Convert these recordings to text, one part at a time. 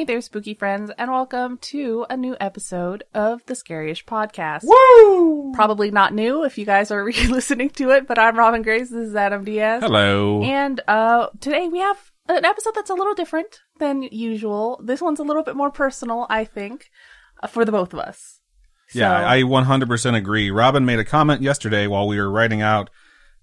there, spooky friends, and welcome to a new episode of the Scaryish podcast. Woo! Probably not new if you guys are re-listening to it, but I'm Robin Grace, this is Adam Diaz. Hello. And today we have an episode that's a little different than usual. This one's a little bit more personal, I think, for the both of us. Yeah, I 100% agree. Robin made a comment yesterday while we were writing out,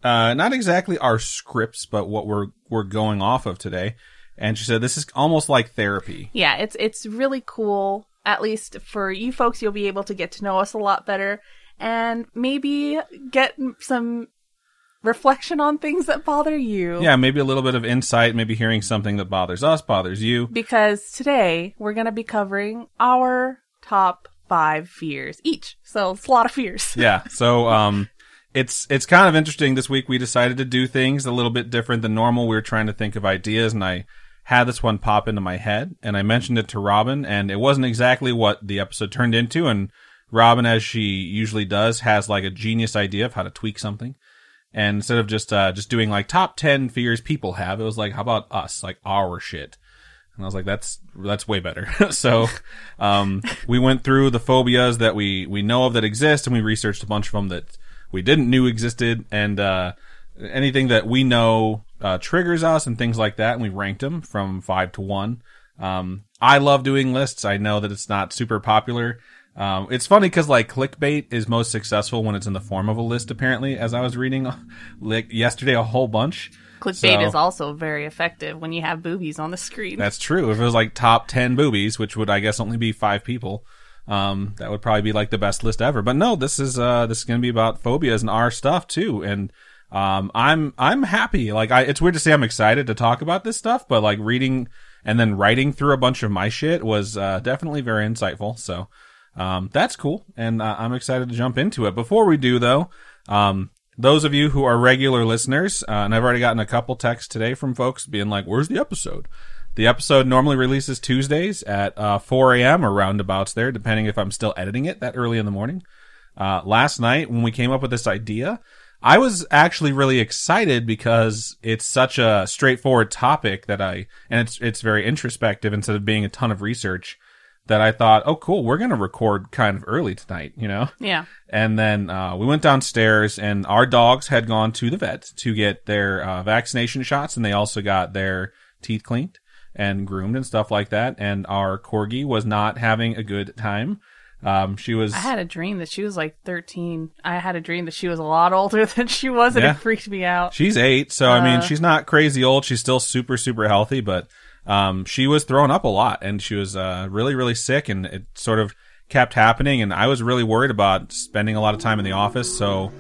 not exactly our scripts, but what we're going off of today. And she said, this is almost like therapy. Yeah, it's really cool. At least for you folks, you'll be able to get to know us a lot better and maybe get some reflection on things that bother you. Yeah, maybe a little bit of insight, maybe hearing something that bothers us, bothers you. Because today we're going to be covering our top 5 fears each. So it's a lot of fears. Yeah, so it's kind of interesting. This week we decided to do things a little bit different than normal. We were trying to think of ideas, and I had this one pop into my head, and I mentioned it to Robin, and it wasn't exactly what the episode turned into, and Robin, as she usually does, has like a genius idea of how to tweak something. And instead of just doing like top 10 fears people have, it was like, how about us? Like our shit. And I was like, that's way better. So, we went through the phobias that we know of that exist, and we researched a bunch of them that we didn't know existed, and, anything that we know, triggers us and things like that. And we ranked them from 5 to 1. I love doing lists. I know that it's not super popular. It's funny because like clickbait is most successful when it's in the form of a list, apparently, as I was reading like yesterday, a whole bunch. Clickbait is also very effective when you have boobies on the screen. That's true. If it was like top 10 boobies, which would, I guess, only be 5 people, that would probably be like the best list ever. But no, this is going to be about phobias and our stuff too. And, I'm happy. Like it's weird to say I'm excited to talk about this stuff, but like reading and then writing through a bunch of my shit was, definitely very insightful. So, that's cool. And, I'm excited to jump into it. Before we do though, those of you who are regular listeners, and I've already gotten a couple texts today from folks being like, where's the episode? The episode normally releases Tuesdays at 4 a.m. or roundabouts there, depending if I'm still editing it that early in the morning. Last night when we came up with this idea, I was actually really excited because it's such a straightforward topic that and it's very introspective instead of being a ton of research, that I thought, oh cool, we're going to record kind of early tonight, you know? Yeah. And then, we went downstairs and our dogs had gone to the vet to get their, vaccination shots, and they also got their teeth cleaned and groomed and stuff like that. And our corgi was not having a good time. I had a dream that she was like 13. I had a dream that she was a lot older than she was, and It freaked me out. She's 8, so I mean, she's not crazy old. She's still super, super healthy, but she was throwing up a lot, and she was really, really sick, and it sort of kept happening, and I was really worried about spending a lot of time in the office, so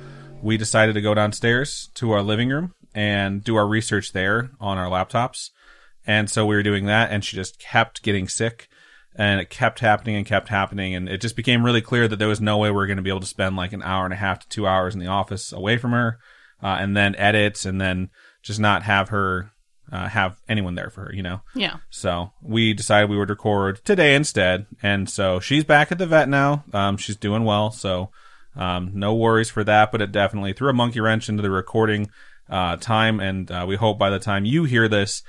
we decided to go downstairs to our living room and do our research there on our laptops. And so we were doing that, and she just kept getting sick. And it kept happening, and it just became really clear that there was no way we were going to be able to spend like an hour and a half to 2 hours in the office away from her, and then edit, and then just not have her have anyone there for her, you know? Yeah. So we decided we would record today instead, and so she's back at the vet now. She's doing well, so no worries for that, but it definitely threw a monkey wrench into the recording time, and we hope by the time you hear this,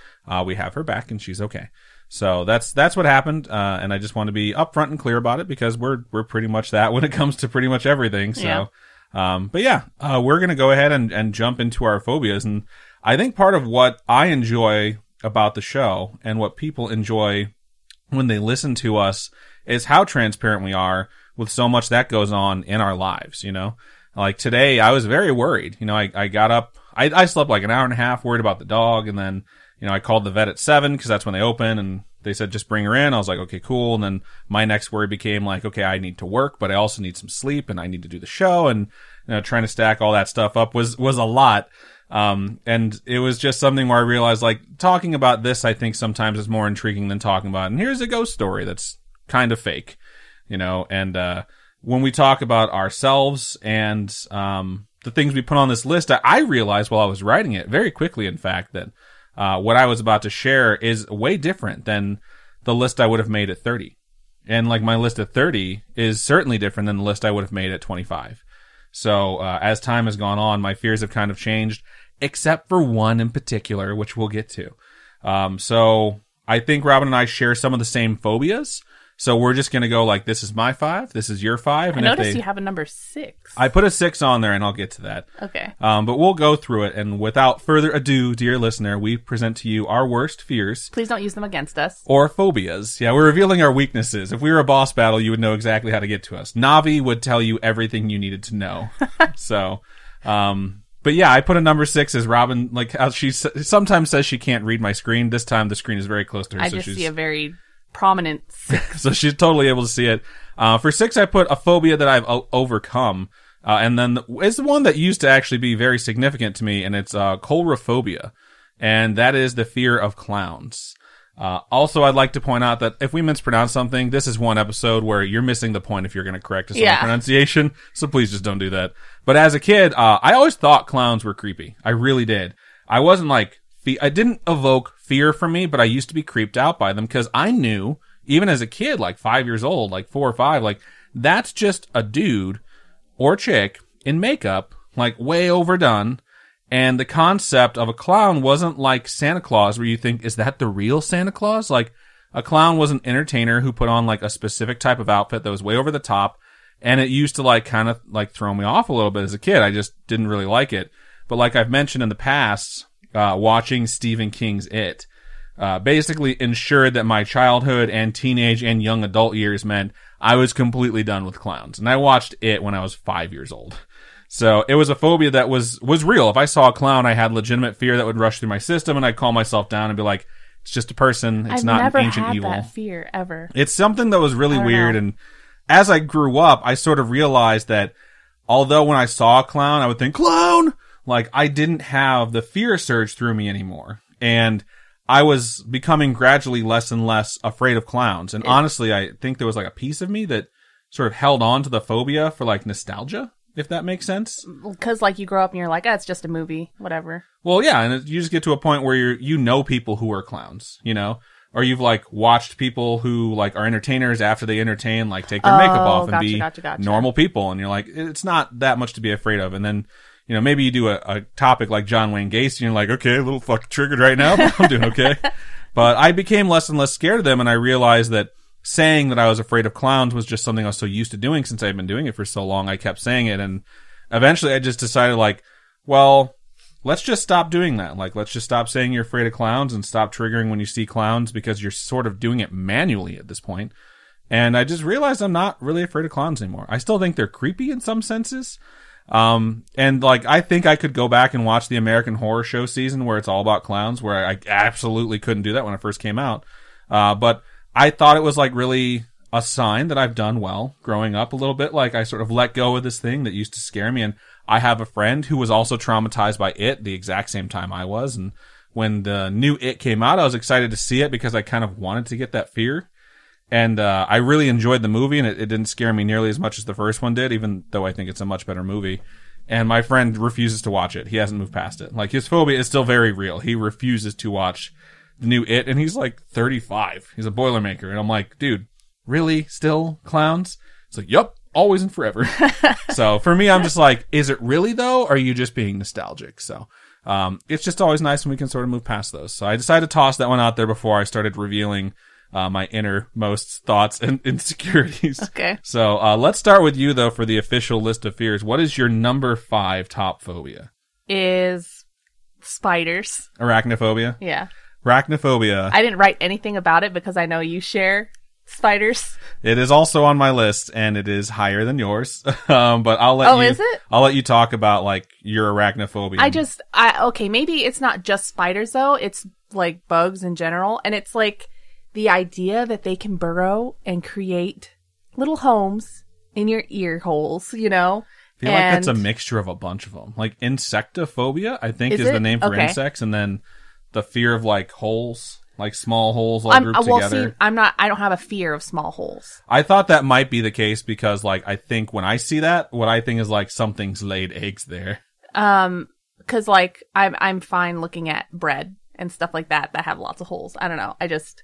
we have her back and she's okay. So that's what happened, and I just want to be upfront and clear about it because we're pretty much that when it comes to pretty much everything. So, yeah. But yeah, we're gonna go ahead and jump into our phobias, and I think part of what I enjoy about the show and what people enjoy when they listen to us is how transparent we are with so much that goes on in our lives. You know, like today I was very worried. You know, I got up, I slept like an hour and a half, worried about the dog, and then, you know, I called the vet at 7 because that's when they open, and they said, just bring her in. I was like, okay, cool. And then my next worry became like, okay, I need to work, but I also need some sleep, and I need to do the show. And, you know, trying to stack all that stuff up was a lot. And it was just something where I realized, like, talking about this, I think sometimes is more intriguing than talking about, and here's a ghost story that's kind of fake, you know. And, when we talk about ourselves and, the things we put on this list, I realized while I was writing it very quickly, in fact, that what I was about to share is way different than the list I would have made at 30. And like my list at 30 is certainly different than the list I would have made at 25. So, as time has gone on, my fears have kind of changed, except for one in particular, which we'll get to. So I think Robin and I share some of the same phobias. So we're just going to go like, this is my 5, this is your 5. And I noticed you have a number 6. I put a 6 on there, and I'll get to that. Okay. But we'll go through it, and without further ado, dear listener, we present to you our worst fears. Please don't use them against us. Or phobias. Yeah, we're revealing our weaknesses. If we were a boss battle, you would know exactly how to get to us. Navi would tell you everything you needed to know. So, but yeah, I put a number 6 as Robin, like how she sometimes says she can't read my screen. This time the screen is very close to her. I just see a very prominent 6. So she's totally able to see it. For 6, I put a phobia that I've overcome. And then it's the one that used to actually be very significant to me, and it's Agoraphobia. And that is the fear of clowns. Also, I'd like to point out that if we mispronounce something, this is one episode where you're missing the point if you're going to correct us on the pronunciation. So please just don't do that. But as a kid, I always thought clowns were creepy. I really did. I wasn't like, I didn't evoke fear from me, but I used to be creeped out by them because I knew, even as a kid, like 5 years old, like 4 or 5, like that's just a dude or chick in makeup, like way overdone. And the concept of a clown wasn't like Santa Claus, where you think, is that the real Santa Claus? Like, a clown was an entertainer who put on like a specific type of outfit that was way over the top. And it used to like kind of like throw me off a little bit as a kid. I just didn't really like it. But like I've mentioned in the past, watching Stephen King's It, basically ensured that my childhood and teenage and young adult years meant I was completely done with clowns. And I watched It when I was 5 years old. So it was a phobia that was real. If I saw a clown, I had legitimate fear that would rush through my system, and I'd calm myself down and be like, it's just a person. It's not an ancient evil. I've never had that fear ever. It's something that was really weird. And as I grew up, I sort of realized that although when I saw a clown, I would think, clown! Like, I didn't have the fear surge through me anymore. And I was becoming gradually less and less afraid of clowns. And honestly, I think there was like a piece of me that sort of held on to the phobia for like nostalgia, if that makes sense. Because like you grow up and you're like, it's just a movie, whatever. Well, yeah, and you just get to a point where you know people who are clowns, you know? Or you've like watched people who like are entertainers after they entertain, like take their makeup off and be normal people. And you're like, it's not that much to be afraid of. And then, you know, maybe you do a topic like John Wayne Gacy and you're like, okay, a little fucking triggered right now, but I'm doing okay. But I became less and less scared of them, and I realized that saying that I was afraid of clowns was just something I was so used to doing since I've been doing it for so long. I kept saying it, and eventually I just decided like, well, let's just stop doing that. Like, let's just stop saying you're afraid of clowns and stop triggering when you see clowns, because you're sort of doing it manually at this point. And I just realized I'm not really afraid of clowns anymore. I still think they're creepy in some senses. And like, I think I could go back and watch the American Horror Show season where it's all about clowns, where I absolutely couldn't do that when it first came out. But I thought it was like really a sign that I've done well growing up a little bit. Like, I sort of let go of this thing that used to scare me. And I have a friend who was also traumatized by It the exact same time I was. And when the new It came out, I was excited to see it because I kind of wanted to get that fear. And I really enjoyed the movie, and it didn't scare me nearly as much as the first one did, even though I think it's a much better movie. And my friend refuses to watch it. He hasn't moved past it. Like, his phobia is still very real. He refuses to watch the new It, and he's like 35. He's a Boilermaker. And I'm like, dude, really? Still clowns? It's like, yup, always and forever. So for me, I'm just like, is it really though? Or are you just being nostalgic? So it's just always nice when we can sort of move past those. So I decided to toss that one out there before I started revealing my innermost thoughts and insecurities. Okay. So let's start with you, though, for the official list of fears. What is your number 5 top phobia? Is spiders. Arachnophobia? Yeah. Arachnophobia. I didn't write anything about it because I know you share spiders. It is also on my list, and it is higher than yours. But I'll let you. Oh, is it? I'll let you talk about like your arachnophobia. Okay, maybe it's not just spiders though. It's like bugs in general, and it's like the idea that they can burrow and create little homes in your ear holes, you know? I feel like that's a mixture of a bunch of them. Like Nyctophobia, I think is the name for insects, and then the fear of like holes, like small holes all grouped together. See, I don't have a fear of small holes. I thought that might be the case because like I think when I see that, what I think is like something's laid eggs there. Cause like I'm fine looking at bread and stuff like that have lots of holes. I don't know. I just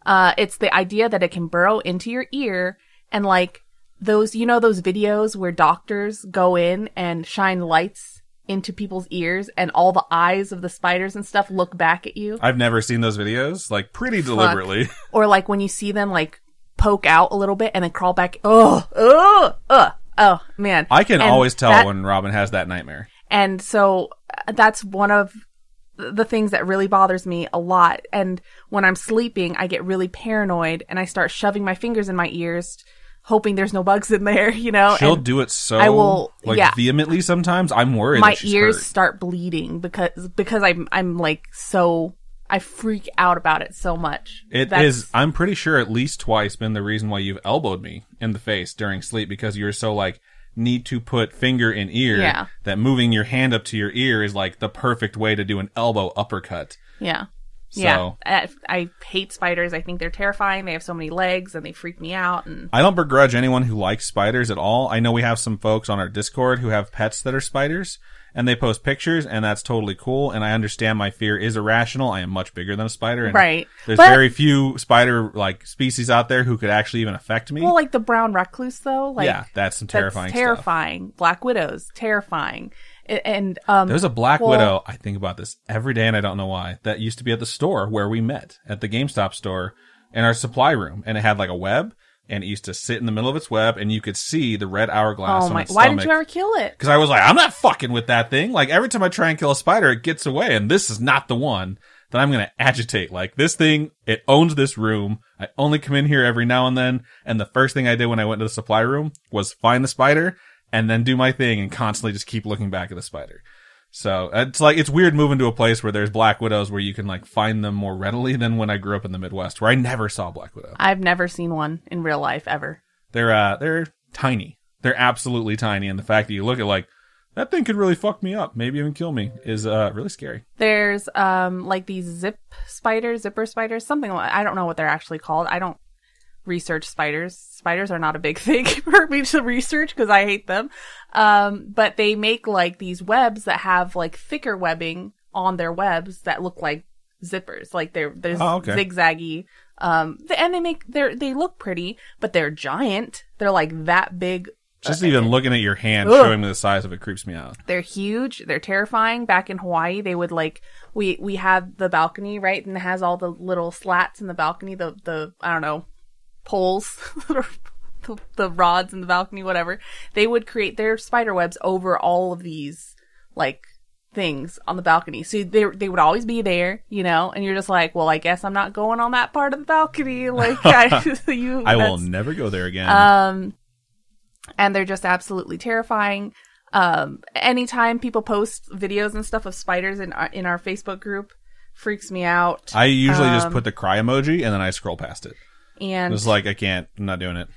it's the idea that it can burrow into your ear, and like those, you know, those videos where doctors go in and shine lights into people's ears and all the eyes of the spiders and stuff look back at you. I've never seen those videos, like pretty deliberately. Or like when you see them like poke out a little bit and then crawl back. Oh man. I can always tell when Robin has that nightmare. And so that's one of the things that really bothers me a lot. And when I'm sleeping, I get really paranoid and I start shoving my fingers in my ears, hoping there's no bugs in there, you know. She'll do it so vehemently sometimes. I'm worried my that she's ears hurt. start bleeding because I'm like so I freak out about it so much. I'm pretty sure at least twice been the reason why you've elbowed me in the face during sleep, because you're so like need to put finger in ear that moving your hand up to your ear is like the perfect way to do an elbow uppercut. Yeah. So, yeah. I hate spiders. I think they're terrifying. They have so many legs and they freak me out. And I don't begrudge anyone who likes spiders at all. I know we have some folks on our Discord who have pets that are spiders, and they post pictures, and that's totally cool. And I understand my fear is irrational. I am much bigger than a spider. And right. There's very few spider like species out there who could actually even affect me. Well, like the brown recluse, though. Like, yeah, that's some terrifying stuff. Terrifying. Black widows, terrifying. And there's a black widow. I think about this every day, and I don't know why. That used to be at the store where we met, at the GameStop store, in our supply room, and it had like a web. And it used to sit in the middle of its web, and you could see the red hourglass on its why stomach. didn't you ever kill it? Because I was like, I'm not fucking with that thing. Like, every time I try and kill a spider, it gets away, and this is not the one that I'm going to agitate. Like, this thing, it owns this room. I only come in here every now and then, and the first thing I did when I went to the supply room was find the spider, and then do my thing, and constantly just keep looking back at the spider. So it's like, it's weird moving to a place where there's black widows where you can like find them more readily than when I grew up in the Midwest, where I never saw a black widow. I've never seen one in real life ever. They're tiny. They're absolutely tiny. And the fact that you look at like, that thing could really fuck me up, maybe even kill me, is really scary. There's like these zipper spiders, something like, I don't know what they're actually called. I don't research spiders. Spiders are not a big thing for me to research because I hate them. But they make like these webs that have like thicker webbing on their webs that look like zippers. Like they're zigzaggy. And they look pretty, but they're giant. They're like that big. Just even looking at your hand, showing me the size of it creeps me out. They're huge. They're terrifying. Back in Hawaii, they would like, we had the balcony, right? And it has all the little slats in the balcony, the I don't know, poles, the rods in the balcony, whatever. They would create their spider webs over all of these like things on the balcony. So they would always be there, you know, and you're just like, well, I guess I'm not going on that part of the balcony. Like I will never go there again. And they're just absolutely terrifying. Anytime people post videos and stuff of spiders in our Facebook group, freaks me out. I usually just put the cry emoji and then I scroll past it. And it's like, I'm not doing it.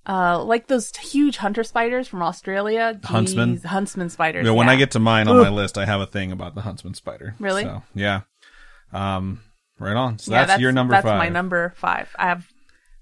Like those huge hunter spiders from Australia. Jeez, huntsman spiders. Yeah, when I get to mine on my list, I have a thing about the huntsman spider. Really? So, yeah. Right on. So that's your number 5. That's my number 5. I have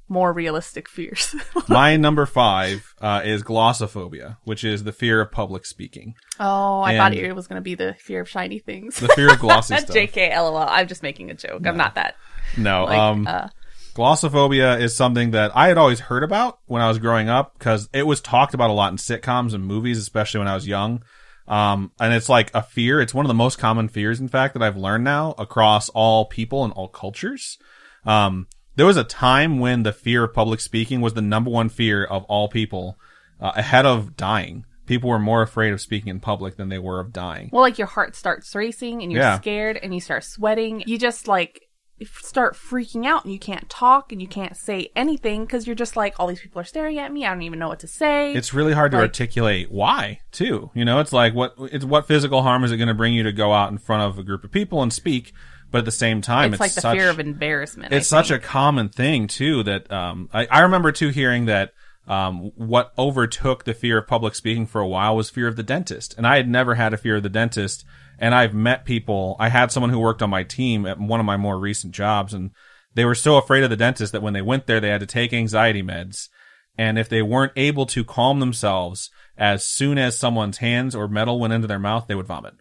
more realistic fears. My number 5 is glossophobia, which is the fear of public speaking. Oh, I thought it was going to be the fear of shiny things. The fear of glossy stuff. JK, LOL. I'm just making a joke. No. I'm not that. No. Glossophobia is something that I had always heard about when I was growing up because it was talked about a lot in sitcoms and movies, especially when I was young. And it's like a fear. It's one of the most common fears, in fact, that I've learned now across all people and all cultures. There was a time when the fear of public speaking was the number one fear of all people, ahead of dying. People were more afraid of speaking in public than they were of dying. Well, like your heart starts racing and you're scared and you start sweating. You just like start freaking out and you can't talk and you can't say anything because you're just like, all these people are staring at me. I don't even know what to say. It's really hard to articulate why, too. You know, it's like, what physical harm is it going to bring you to go out in front of a group of people and speak? But at the same time, it's like the fear of embarrassment. It's such a common thing, too, that I remember, too, hearing that what overtook the fear of public speaking for a while was fear of the dentist. And I had never had a fear of the dentist. And I've met people. I had someone who worked on my team at one of my more recent jobs, and they were so afraid of the dentist that when they went there, they had to take anxiety meds. And if they weren't able to calm themselves as soon as someone's hands or metal went into their mouth, they would vomit.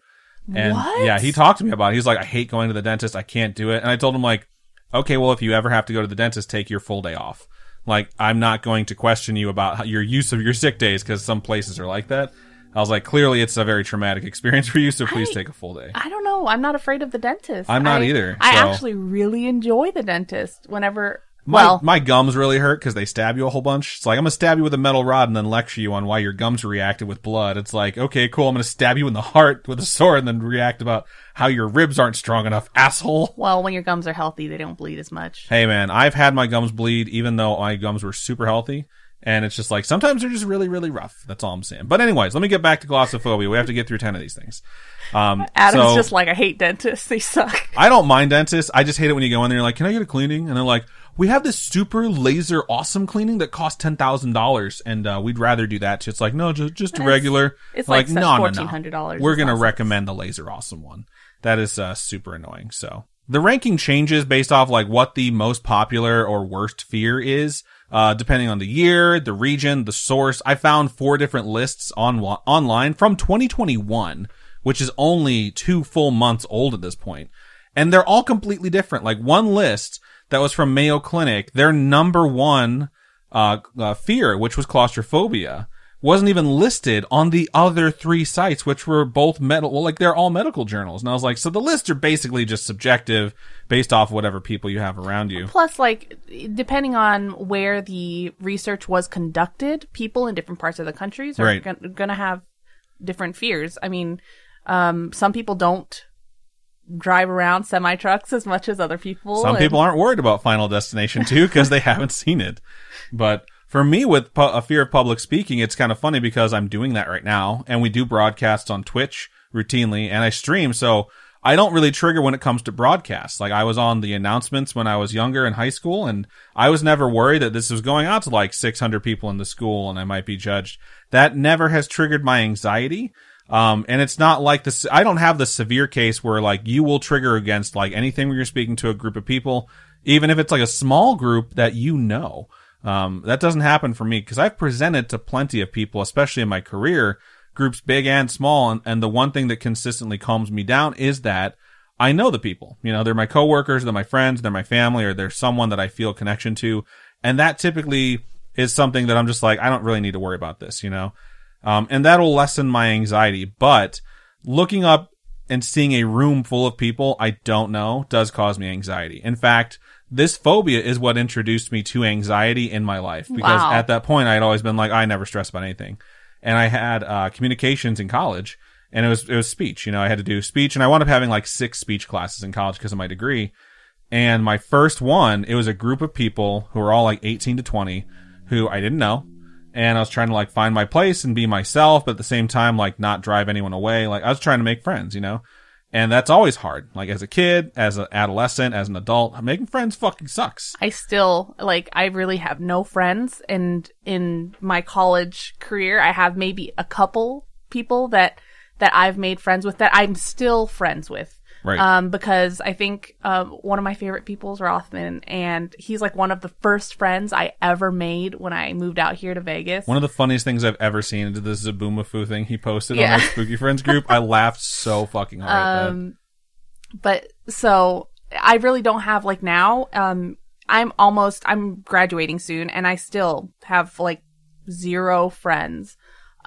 And yeah, he talked to me about it. He's like, I hate going to the dentist. I can't do it. And I told him, like, okay, well, if you ever have to go to the dentist, take your full day off. Like, I'm not going to question you about your use of your sick days because some places are like that. I was like, clearly it's a very traumatic experience for you, so please take a full day. I don't know. I'm not afraid of the dentist. I'm not either. I actually really enjoy the dentist whenever... My gums really hurt because they stab you a whole bunch. It's like, I'm going to stab you with a metal rod and then lecture you on why your gums reacted with blood. It's like, okay, cool. I'm going to stab you in the heart with a sword and then react about how your ribs aren't strong enough, asshole. Well, when your gums are healthy, they don't bleed as much. Hey, man, I've had my gums bleed even though my gums were super healthy. And it's just like, sometimes they're just really, really rough. That's all I'm saying. But anyways, let me get back to glossophobia. We have to get through 10 of these things. Adam's just like, I hate dentists. They suck. I don't mind dentists. I just hate it when you go in there and you're like, can I get a cleaning? And they're like, we have this super laser awesome cleaning that costs $10,000 and we'd rather do that. It's like, no, just a regular. It's like no, $1,400. We're going to recommend the laser awesome one. That is super annoying. So the ranking changes based off like what the most popular or worst fear is, depending on the year, the region, the source. I found 4 different lists online from 2021, which is only 2 full months old at this point. And they're all completely different. Like one list that was from Mayo Clinic, their number 1 fear, which was claustrophobia, wasn't even listed on the other 3 sites, which were both they're all medical journals. And I was like, so the lists are basically just subjective based off whatever people you have around you. Plus, like, depending on where the research was conducted, people in different parts of the countries are going to have different fears. I mean, some people don't drive around semi-trucks as much as other people. Some people aren't worried about Final Destination 2 because they haven't seen it. But for me, with a fear of public speaking, it's kind of funny because I'm doing that right now, and we do broadcasts on Twitch routinely, and I stream, so I don't really trigger when it comes to broadcasts. Like, I was on the announcements when I was younger in high school, and I was never worried that this was going out to like 600 people in the school and I might be judged. That never has triggered my anxiety. And it's not like this, I don't have the severe case where like you will trigger against like anything when you're speaking to a group of people, even if it's like a small group that you know. That doesn't happen for me because I've presented to plenty of people, especially in my career, groups big and small. And the one thing that consistently calms me down is that I know the people, you know, they're my coworkers, they're my friends, they're my family, or they're someone that I feel connection to. And that typically is something that I'm just like, I don't really need to worry about this, you know? And that'll lessen my anxiety. But looking up and seeing a room full of people I don't know does cause me anxiety. In fact, this phobia is what introduced me to anxiety in my life. Because at that point, I had always been like, I never stress about anything. And I had communications in college, and it was speech. You know, I had to do speech, and I wound up having like 6 speech classes in college because of my degree. And my first one, it was a group of people who were all like 18 to 20 who I didn't know. And I was trying to like find my place and be myself, but at the same time, like not drive anyone away. Like I was trying to make friends, you know, and that's always hard. Like as a kid, as an adolescent, as an adult, making friends fucking sucks. I still I really have no friends. And in my college career, I have maybe a couple people that I've made friends with that I'm still friends with. Right. Because I think, one of my favorite people is Rothman, and he's like one of the first friends I ever made when I moved out here to Vegas. One of the funniest things I've ever seen is this Zaboomafoo thing he posted on our Spooky Friends group. I laughed so fucking hard at that. But so I really don't have like now, I'm graduating soon, and I still have like 0 friends.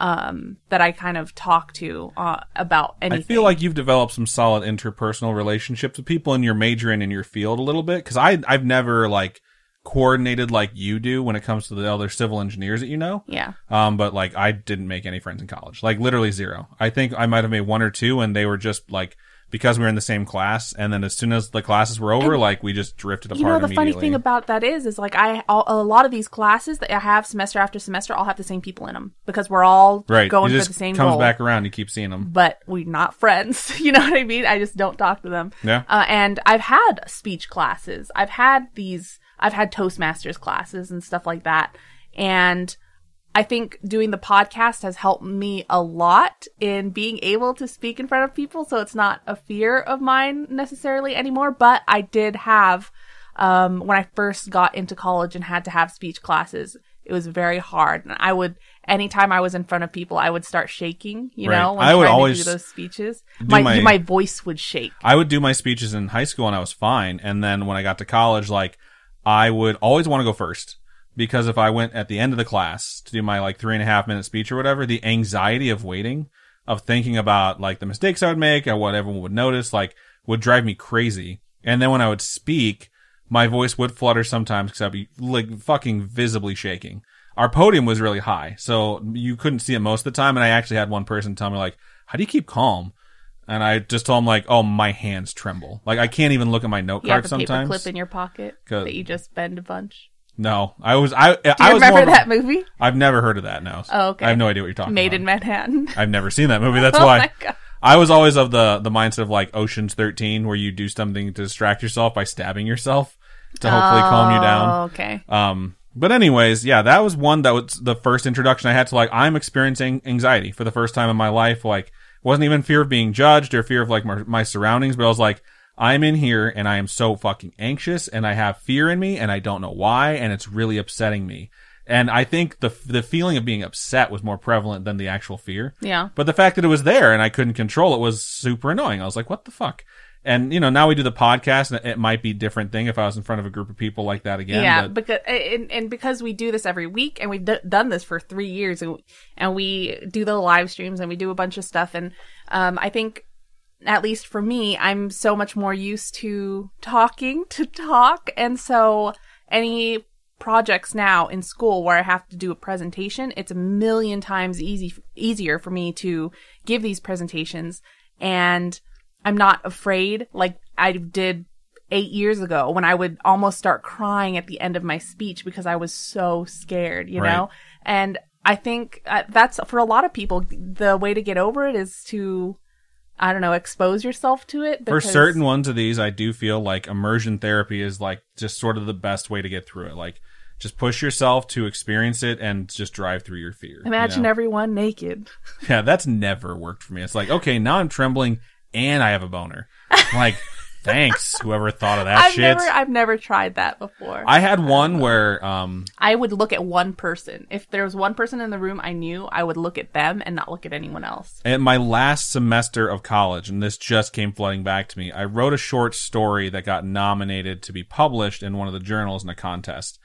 That I kind of talk to about anything. I feel like you've developed some solid interpersonal relationships with people in your major and in your field a little bit, because I've never like coordinated like you do when it comes to the other civil engineers that you know. Yeah. But like I didn't make any friends in college, like literally 0. I think I might have made 1 or 2, and they were just like because we were in the same class, and then as soon as the classes were over, like we just drifted apart. You know, the funny thing about that is like a lot of these classes that I have semester after semester, all have the same people in them because we're all going for the same goal. Comes back around, you keep seeing them, but we're not friends. You know what I mean? I just don't talk to them. Yeah. And I've had speech classes. I've had Toastmasters classes and stuff like that, and I think doing the podcast has helped me a lot in being able to speak in front of people. So it's not a fear of mine necessarily anymore. But I did have, when I first got into college and had to have speech classes, it was very hard. And anytime I was in front of people, I would start shaking, you know, when I would always do those speeches. My voice would shake. I would do my speeches in high school and I was fine. And then when I got to college, like I would always want to go first. because if I went at the end of the class to do my like 3.5-minute speech or whatever, the anxiety of waiting, of thinking about like the mistakes I would make or what everyone would notice, like would drive me crazy. And then when I would speak, my voice would flutter sometimes because I'd be like fucking visibly shaking. Our podium was really high, so you couldn't see it most of the time. And I actually had one person tell me like, how do you keep calm? And I just told him like, oh, my hands tremble. Like I can't even look at my note card sometimes. You have a paper clip in your pocket that you just bend a bunch. No, Do you remember that movie? I've never heard of that. No. Oh, okay. I have no idea what you're talking about. Made in Manhattan. I've never seen that movie. That's Oh why. my God. I was always of the mindset of like Ocean's 13, where you do something to distract yourself by stabbing yourself to hopefully calm you down. Oh, okay. But anyways, yeah, that was one that was the first introduction I had to like, I'm experiencing anxiety for the first time in my life. Like, wasn't even fear of being judged or fear of like my surroundings, but I was like, I'm in here and I am so fucking anxious and I have fear in me and I don't know why and it's really upsetting me. And I think the feeling of being upset was more prevalent than the actual fear. Yeah. But the fact that it was there and I couldn't control it was super annoying. I was like, what the fuck? And, you know, now we do the podcast and it might be a different thing if I was in front of a group of people like that again. Yeah, because we do this every week and we've done this for 3 years and we do the live streams and we do a bunch of stuff. And I think, at least for me, I'm so much more used to talking to talk. And so any projects now in school where I have to do a presentation, it's a million times easier for me to give these presentations. And I'm not afraid like I did 8 years ago when I would almost start crying at the end of my speech because I was so scared, you know? And I think that's, for a lot of people, the way to get over it is to, I don't know, expose yourself to it. For certain ones of these, I do feel like immersion therapy is like just sort of the best way to get through it. Like, just push yourself to experience it and just drive through your fear. Imagine everyone naked. Yeah, that's never worked for me. It's like, okay, now I'm trembling and I have a boner. Like, thanks, whoever thought of that shit. I've never tried that before. I had one where I would look at one person. If there was one person in the room I knew, I would look at them and not look at anyone else. At my last semester of college, and this just came flooding back to me, I wrote a short story that got nominated to be published in one of the journals in a contest.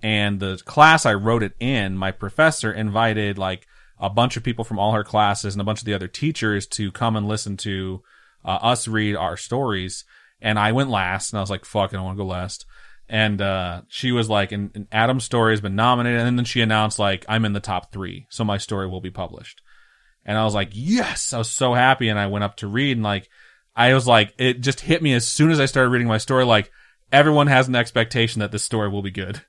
And the class I wrote it in, my professor invited like a bunch of people from all her classes and a bunch of the other teachers to come and listen to us read our stories. And I went last, and I was like, fuck, I don't want to go last. And she was like, and Adam's story has been nominated. And then she announced like, I'm in the top 3, so my story will be published. And I was like, yes, I was so happy. And I went up to read, and like, I was like, it just hit me as soon as I started reading my story, like, everyone has an expectation that this story will be good.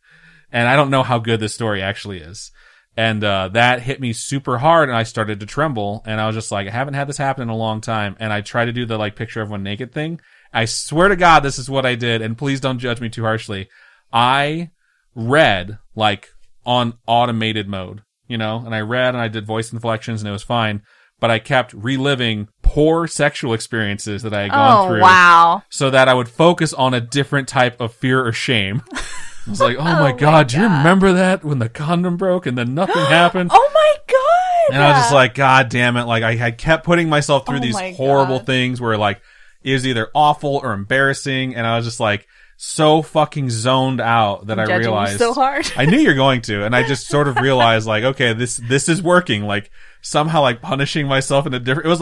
And I don't know how good this story actually is. And that hit me super hard, and I started to tremble. And I was just like, I haven't had this happen in a long time. And I tried to do the like picture everyone naked thing. I swear to God, this is what I did. And please don't judge me too harshly. I read like on automated mode, you know, and I read and I did voice inflections and it was fine. But I kept reliving poor sexual experiences that I had gone through. Wow. So that I would focus on a different type of fear or shame. I was like, oh my God, do you remember that when the condom broke and then nothing happened? Oh my God. And I was just like, God damn it. Like, I had kept putting myself through these horrible things where like, it was either awful or embarrassing. And I was just like, so fucking zoned out that I realized. So hard. I knew you're going to. And I just sort of realized like, okay, this is working. Like, somehow like punishing myself in a different, it was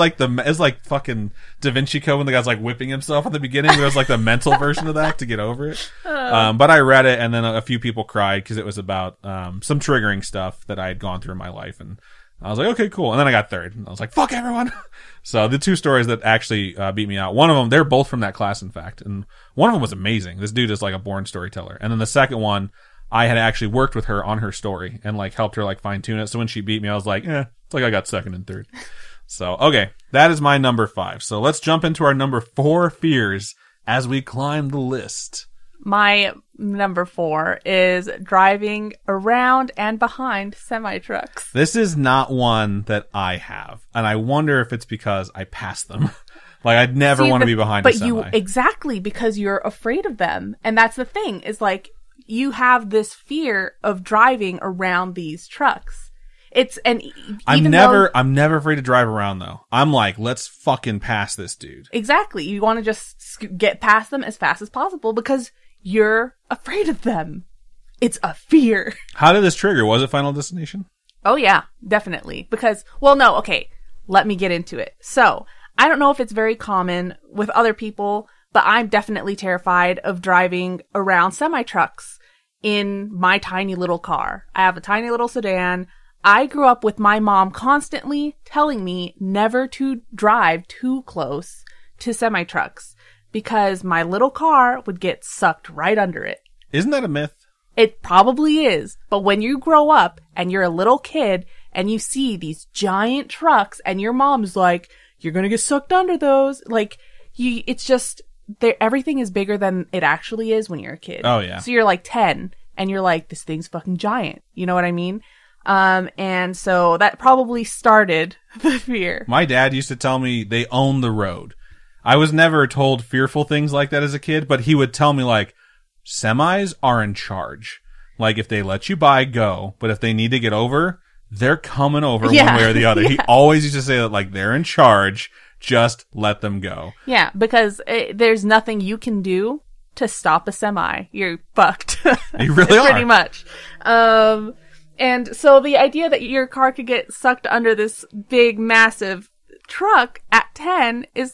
like fucking Da Vinci Code when the guy's like whipping himself at the beginning. There was like the mental version of that to get over it. But I read it, and then a few people cried because it was about some triggering stuff that I had gone through in my life. And I was like, okay, cool. And then I got third, and I was like, fuck everyone. So the 2 stories that actually beat me out, one of them, they're both from that class, in fact. And one of them was amazing. This dude is like a born storyteller. And then the second one, I had actually worked with her on her story and like helped her like fine tune it. So when she beat me, I was like, it's like I got second and third. So, okay, that is my number 5. So let's jump into our number 4 fears as we climb the list. My number 4 is driving around and behind semi-trucks. This is not one that I have. And I wonder if it's because I pass them. Like, I'd never want to be behind a semi. Exactly, because you're afraid of them. And that's the thing, is like, you have this fear of driving around these trucks. I'm never afraid to drive around though. I'm like, let's fucking pass this dude. Exactly. You want to just get past them as fast as possible because you're afraid of them. It's a fear. How did this trigger? Was it Final Destination? Oh yeah, definitely. Because, well, no, okay. Let me get into it. So, I don't know if it's very common with other people, but I'm definitely terrified of driving around semi-trucks in my tiny little car. I have a tiny little sedan. I grew up with my mom constantly telling me never to drive too close to semi-trucks because my little car would get sucked right under it. Isn't that a myth? It probably is. But when you grow up and you're a little kid and you see these giant trucks and your mom's like, you're going to get sucked under those. Like, it's just, everything is bigger than it actually is when you're a kid. Oh, yeah. So you're like 10 and you're like, this thing's fucking giant. You know what I mean? And so that probably started the fear. My dad used to tell me they own the road. I was never told fearful things like that as a kid, but he would tell me like, semis are in charge. Like, if they let you by, go. But if they need to get over, they're coming over one way or the other. Yeah. He always used to say that, like, they're in charge. Just let them go. Yeah, because there's nothing you can do to stop a semi. You're fucked. You really are. Pretty much. And so the idea that your car could get sucked under this big, massive truck at 10 is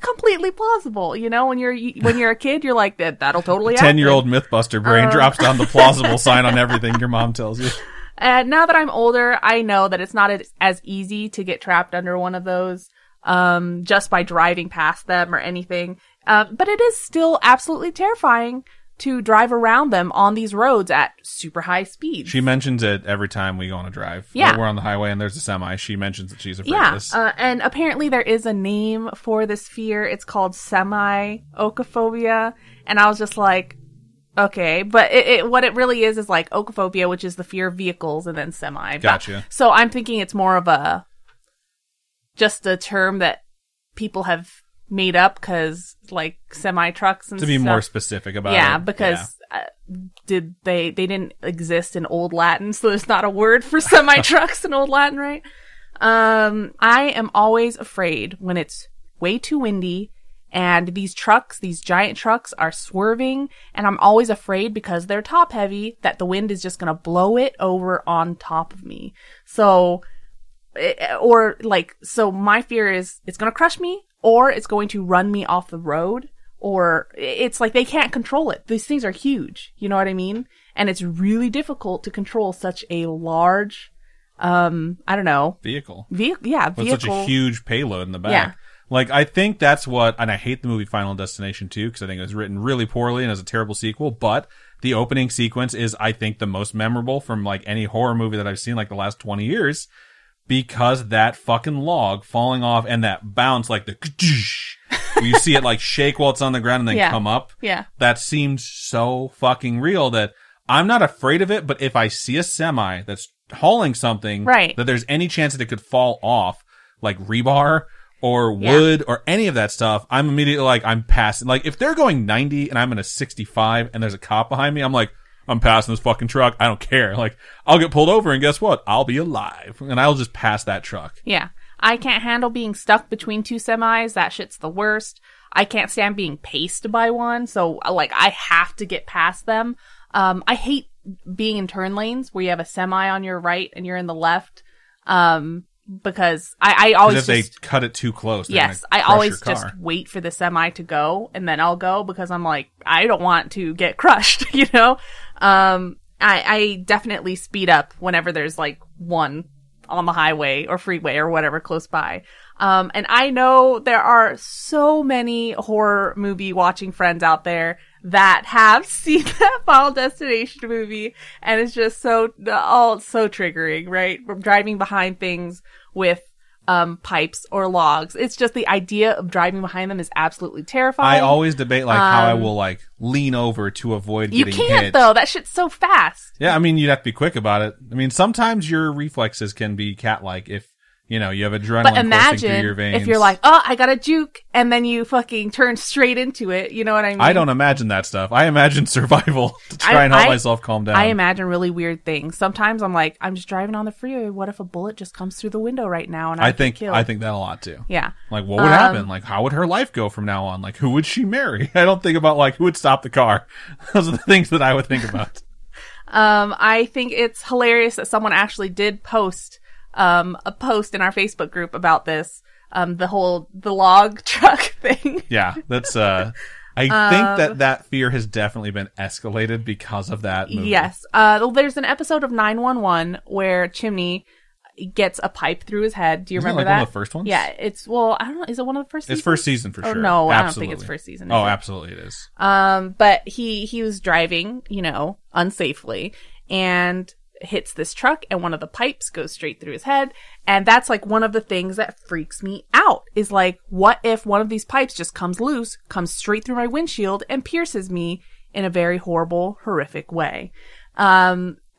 completely plausible. You know, when you're a kid, you're like, that'll totally happen. 10-year-old Mythbuster brain drops down the plausible sign on everything your mom tells you. And now that I'm older, I know that it's not as easy to get trapped under one of those, just by driving past them or anything. But it is still absolutely terrifying to drive around them on these roads at super high speeds. She mentions it every time we go on a drive. Yeah. We're on the highway and there's a semi. She mentions that she's afraid of this. And apparently there is a name for this fear. It's called semi-Ocophobia. And I was just like, okay. But what it really is like Ocophobia, which is the fear of vehicles, and then semi. Gotcha. So I'm thinking it's more of just a term that people have made up because like semi trucks and to be stuff. More specific about it. Yeah, because they didn't exist in Old Latin, so there's not a word for semi trucks in Old Latin, right? I am always afraid when it's way too windy and these giant trucks are swerving, and I'm always afraid because they're top heavy that the wind is just gonna blow it over on top of me. So my fear is it's gonna crush me, or it's going to run me off the road, or it's like they can't control it. These things are huge. You know what I mean? And it's really difficult to control such a large, I don't know. Vehicle. Yeah, with such a huge payload in the back. Yeah. Like, I think that's and I hate the movie Final Destination 2 because I think it was written really poorly and is a terrible sequel, but the opening sequence is, I think, the most memorable from like any horror movie that I've seen like the last 20 years. Because that fucking log falling off and that bounce, like you see it like shake while it's on the ground and then come up. Yeah. That seems so fucking real that I'm not afraid of it, but if I see a semi that's hauling something, right, that there's any chance that it could fall off, like rebar or wood or any of that stuff, I'm immediately like, I'm passing. Like, if they're going 90 and I'm in a 65 and there's a cop behind me, I'm like, I'm passing this fucking truck. I don't care. Like, I'll get pulled over and guess what? I'll be alive. And I'll just pass that truck. Yeah. I can't handle being stuck between two semis. That shit's the worst. I can't stand being paced by one. So, like, I have to get past them. I hate being in turn lanes where you have a semi on your right and you're in the left. Because I always they cut it too close. Yes, I always just wait for the semi to go and then I'll go because I'm like, I don't want to get crushed, you know? I definitely speed up whenever there's like one on the highway or freeway or whatever close by. And I know there are so many horror movie watching friends out there that have seen that Final Destination movie, and it's just so triggering, right? We're driving behind things with pipes or logs. It's just the idea of driving behind them is absolutely terrifying. I always debate like how I will like lean over to avoid getting hit. You can't though. That shit's so fast. Yeah, I mean, you'd have to be quick about it. I mean, sometimes your reflexes can be cat-like if, you know, you have adrenaline coursing through your veins. If you're like, oh, I got a juke, and then you fucking turn straight into it. You know what I mean? I don't imagine that stuff. I imagine survival to try and help myself calm down. I imagine really weird things. Sometimes I'm like, I'm just driving on the freeway. What if a bullet just comes through the window right now and I get killed? I think that a lot too. Yeah. Like, what would happen? Like, how would her life go from now on? Like, who would she marry? I don't think about like who would stop the car. Those are the things that I would think about. I think it's hilarious that someone actually did post a post in our Facebook group about this. The log truck thing. Yeah, that's I think that fear has definitely been escalated because of that movie. Yes. There's an episode of 911 where Chimney gets a pipe through his head. Do you remember that? One of the first ones? Yeah, I don't know, is it one of the first seasons? It's first season for sure. No, absolutely. I don't think it's first season. Absolutely it is. But he was driving, unsafely and hits this truck, and one of the pipes goes straight through his head. And that's like one of the things that freaks me out is like, what if one of these pipes just comes loose, comes straight through my windshield and pierces me in a very horrible, horrific way?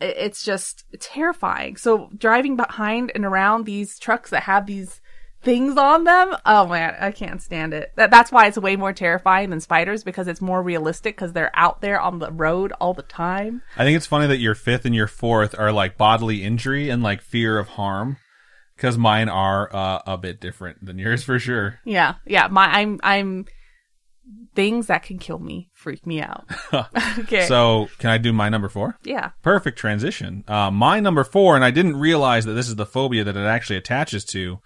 It's just terrifying. So driving behind and around these trucks that have these things on them, oh man, I can't stand it. That's why it's way more terrifying than spiders, because it's more realistic because they're out there on the road all the time. I think it's funny that your fifth and your fourth are like bodily injury and like fear of harm, because mine are a bit different than yours for sure. Yeah. I'm things that can kill me freak me out. Okay. So can I do my number 4? Yeah. Perfect transition. My number 4, and I didn't realize that this is the phobia that it actually attaches to,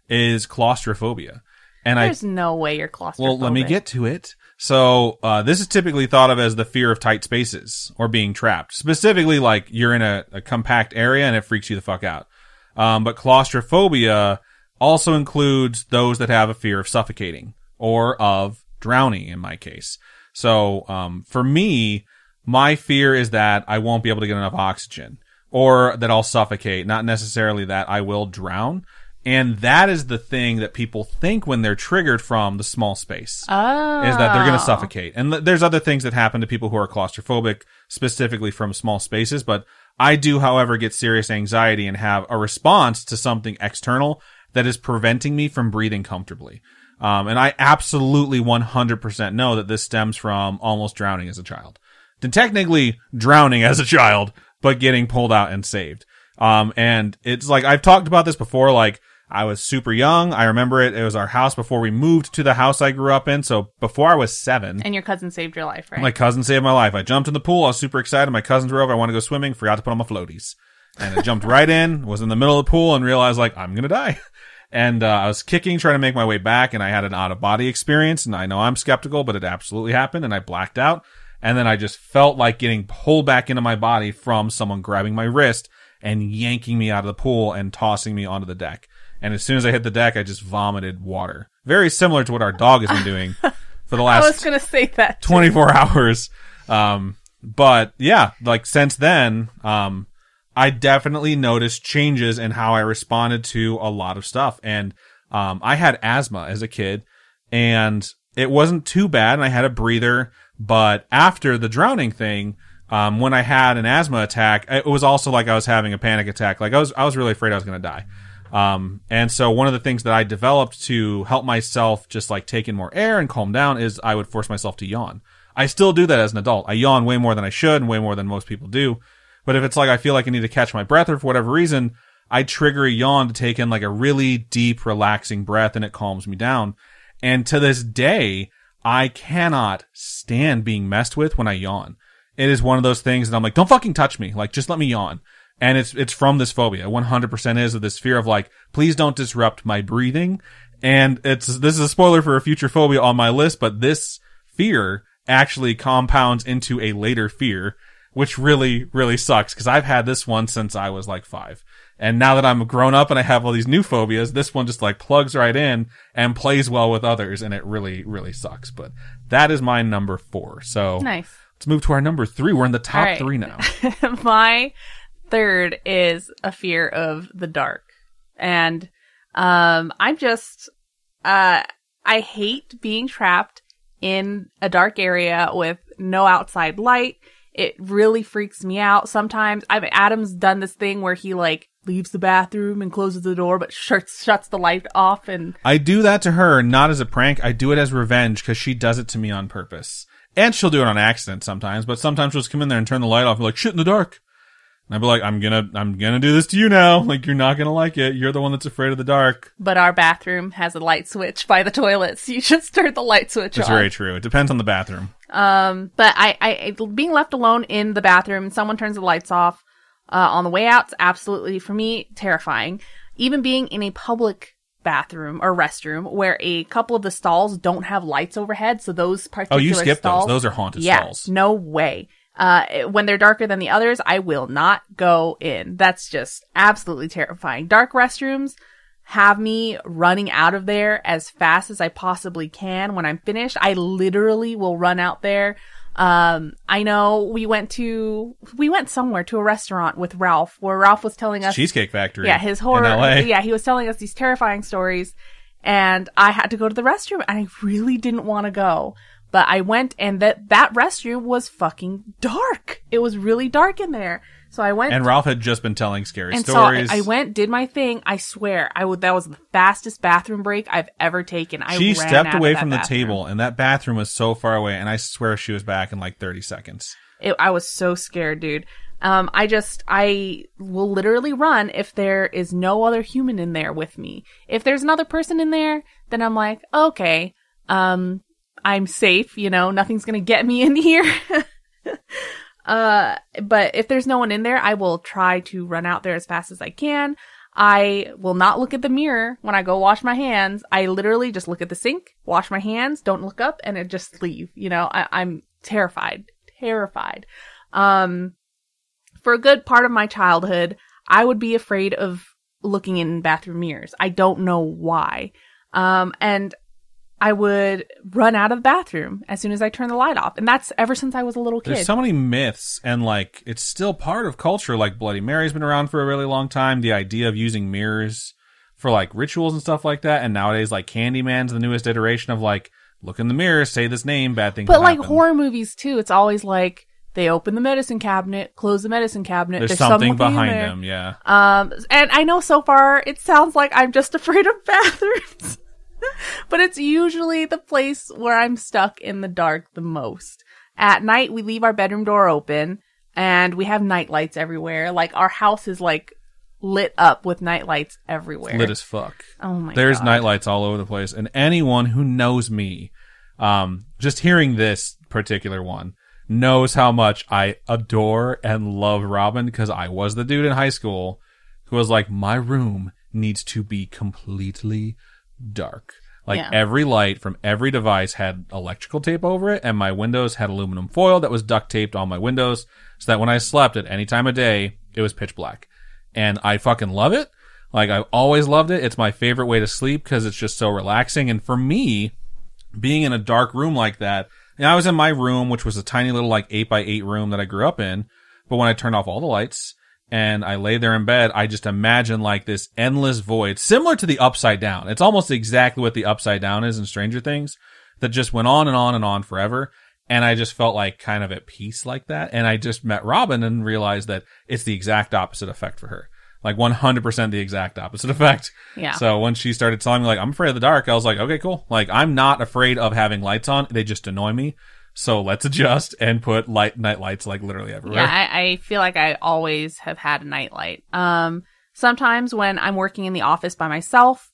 is claustrophobia. And there's no way you're claustrophobic. Well, let me get to it. So, this is typically thought of as the fear of tight spaces or being trapped. Specifically, like you're in a compact area and it freaks you the fuck out. But claustrophobia also includes those that have a fear of suffocating or of drowning in my case. So, for me, my fear is that I won't be able to get enough oxygen or that I'll suffocate, not necessarily that I will drown. And that is the thing that people think when they're triggered from the small space. Oh. Is that they're going to suffocate. And there's other things that happen to people who are claustrophobic, specifically from small spaces. But I do, however, get serious anxiety and have a response to something external that is preventing me from breathing comfortably. And I absolutely 100% know that this stems from almost drowning as a child. Then technically drowning as a child, but getting pulled out and saved. And it's like, I've talked about this before, like, I was super young. I remember it. It was our house before we moved to the house I grew up in. So before I was 7. And your cousin saved your life, right? My cousin saved my life. I jumped in the pool. I was super excited. My cousins were over. I wanted to go swimming. Forgot to put on my floaties. And I jumped right in, was in the middle of the pool and realized like, I'm going to die. And, I was kicking, trying to make my way back. And I had an out of body experience. And I know I'm skeptical, but it absolutely happened. And I blacked out. And then I just felt like getting pulled back into my body from someone grabbing my wrist and yanking me out of the pool and tossing me onto the deck. And as soon as I hit the deck, I just vomited water. Very similar to what our dog has been doing for the last I was going to say that too. 24 hours. But yeah, like since then, I definitely noticed changes in how I responded to a lot of stuff. And, I had asthma as a kid and it wasn't too bad. And I had a breather, but after the drowning thing, when I had an asthma attack, it was also like I was having a panic attack. Like I was really afraid I was going to die. And so one of the things that I developed to help myself just like take in more air and calm down is I would force myself to yawn. I still do that as an adult. I yawn way more than I should and way more than most people do. But if it's like I feel like I need to catch my breath or for whatever reason, I trigger a yawn to take in like a really deep, relaxing breath and it calms me down. And to this day, I cannot stand being messed with when I yawn. It is one of those things that I'm like, don't fucking touch me. Like, just let me yawn. And it's from this phobia. 100% is of this fear of like, please don't disrupt my breathing. And this is a spoiler for a future phobia on my list, but this fear actually compounds into a later fear, which really, really sucks because I've had this one since I was like 5. And now that I'm grown up and I have all these new phobias, this one just like plugs right in and plays well with others. And it really, really sucks. But that is my number 4. So nice. Let's move to our number 3. We're in the top right. 3 now. My third is a fear of the dark. And I'm just I hate being trapped in a dark area with no outside light. It really freaks me out. Sometimes Adam's done this thing where he like leaves the bathroom and closes the door but shuts the light off. And I do that to her, not as a prank. I do it as revenge because she does it to me on purpose. And she'll do it on accident sometimes, but sometimes she'll just come in there and turn the light off and be like, shit in the dark. And I'd be like, I'm gonna do this to you now. Like, you're not gonna like it. You're the one that's afraid of the dark. But our bathroom has a light switch by the toilet, so you just turn the light switch on. That's very true. It depends on the bathroom. But I being left alone in the bathroom and someone turns the lights off, on the way out's absolutely, for me, terrifying. Even being in a public bathroom or restroom where a couple of the stalls don't have lights overhead, so those particular you skip stalls, those are haunted stalls. No way. When they're darker than the others, I will not go in. That's just absolutely terrifying. Dark restrooms have me running out of there as fast as I possibly can. When I'm finished, I literally will run out there. I know we went somewhere to a restaurant with Ralph, where Ralph was telling us Cheesecake Factory. Yeah, his horror. In LA. Yeah, he was telling us these terrifying stories, and I had to go to the restroom, and I really didn't want to go. But I went, and that restroom was fucking dark. It was really dark in there. So I went. And Ralph had just been telling scary and stories. So I went, did my thing. I swear, that was the fastest bathroom break I've ever taken. She stepped away from the table, and that bathroom was so far away, and I swear she was back in like 30 seconds. I was so scared, dude. I will literally run if there is no other human in there with me. If there's another person in there, then I'm like, okay, I'm safe, nothing's gonna get me in here. But if there's no one in there, I will try to run out there as fast as I can. I will not look at the mirror when I go wash my hands. I literally just look at the sink, wash my hands, don't look up, and it just leave. I'm terrified. For a good part of my childhood, I would be afraid of looking in bathroom mirrors. I don't know why. And I would run out of the bathroom as soon as I turn the light off. And that's ever since I was a little kid. There's so many myths, and like, it's still part of culture. Like, Bloody Mary's been around for a really long time. The idea of using mirrors for like rituals and stuff like that. And nowadays, like, Candyman's the newest iteration of like, look in the mirror, say this name, bad things But like happen. horror movies too, it's always like, they open the medicine cabinet, close the medicine cabinet. There's something behind them, yeah. And I know so far it sounds like I'm just afraid of bathrooms. But it's usually the place where I'm stuck in the dark the most. At night, we leave our bedroom door open, and we have night lights everywhere. Like, our house is, like, lit up with night lights everywhere. Lit as fuck. Oh, my God. There's night lights all over the place. And anyone who knows me, just hearing this particular one, knows how much I adore and love Robin, because I was the dude in high school who was like, my room needs to be completely dark. Like, every light from every device had electrical tape over it, and my windows had aluminum foil that was duct taped on my windows, so that when I slept at any time of day, it was pitch black. And I fucking love it. Like, I've always loved it. It's my favorite way to sleep because it's just so relaxing. And for me, being in a dark room like that, I was in my room, which was a tiny little like 8x8 room that I grew up in, but when I turned off all the lights and I lay there in bed, I just imagine like this endless void, similar to the Upside Down. It's almost exactly what the Upside Down is in Stranger Things, that just went on and on and on forever. And I just felt like kind of at peace like that. And I just met Robin and realized that it's the exact opposite effect for her. Like 100% the exact opposite effect. Yeah. So when she started telling me like, I'm afraid of the dark, I was like, okay, cool. Like, I'm not afraid of having lights on. They just annoy me. So let's adjust and put night lights like literally everywhere. Yeah, I feel like I always have had a night light. Sometimes when I'm working in the office by myself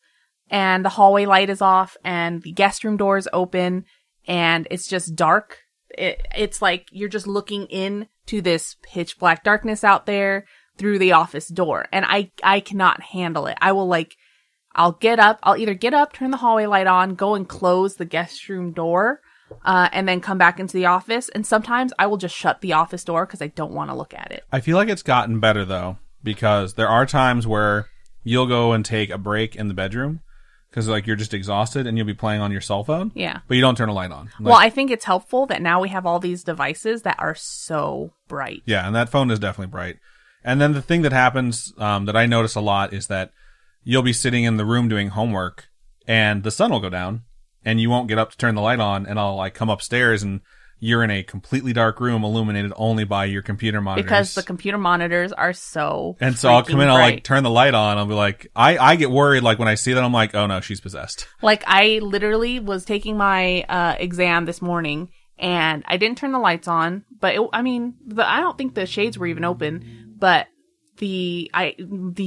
and the hallway light is off and the guest room door is open and it's just dark, it's like you're just looking into this pitch black darkness out there through the office door. And I cannot handle it. I'll get up, I'll either get up, turn the hallway light on, go and close the guest room door, and then come back into the office. And sometimes I will just shut the office door because I don't want to look at it. I feel like it's gotten better though, because there are times where you'll go and take a break in the bedroom because like you're just exhausted and you'll be playing on your cell phone. Yeah. But you don't turn a light on. Well, I think it's helpful that now we have all these devices that are so bright. Yeah, and that phone is definitely bright. And then the thing that happens that I notice a lot is that you'll be sitting in the room doing homework and the sun will go down and you won't get up to turn the light on, and I'll like come upstairs and you're in a completely dark room illuminated only by your computer monitors. Because the computer monitors are so And so I'll come in, I'll like turn the light on, I'll be like, I get worried like when I see that, I'm like, oh no, she's possessed. Like I literally was taking my exam this morning and I didn't turn the lights on, but I don't think the shades were even open. but the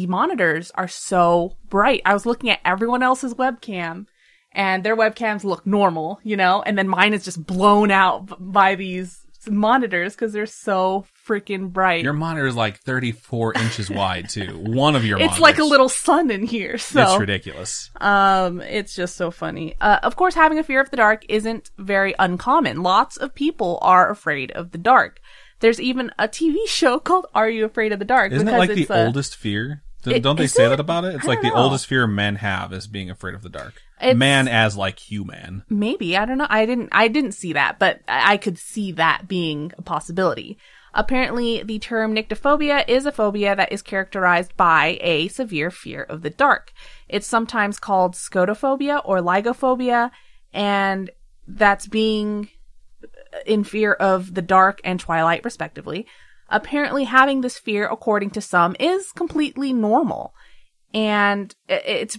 monitors are so bright. I was looking at everyone else's webcam, and their webcams look normal, you know, and then mine is just blown out by these monitors because they're so freaking bright. Your monitor is like 34 inches wide too. One of your monitors. It's like a little sun in here. So it's ridiculous. It's just so funny. Of course, having a fear of the dark isn't very uncommon. Lots of people are afraid of the dark. There's even a TV show called Are You Afraid of the Dark? Isn't it like the oldest fear? Don't they say that about it? It's like the oldest fear men have is being afraid of the dark. Man as like human. Maybe. I don't know. I didn't see that, but I could see that being a possibility. Apparently, the term nyctophobia is a phobia that is characterized by a severe fear of the dark. It's sometimes called scutophobia or lygophobia, and that's being in fear of the dark and twilight, respectively. Apparently, having this fear, according to some, is completely normal. And it's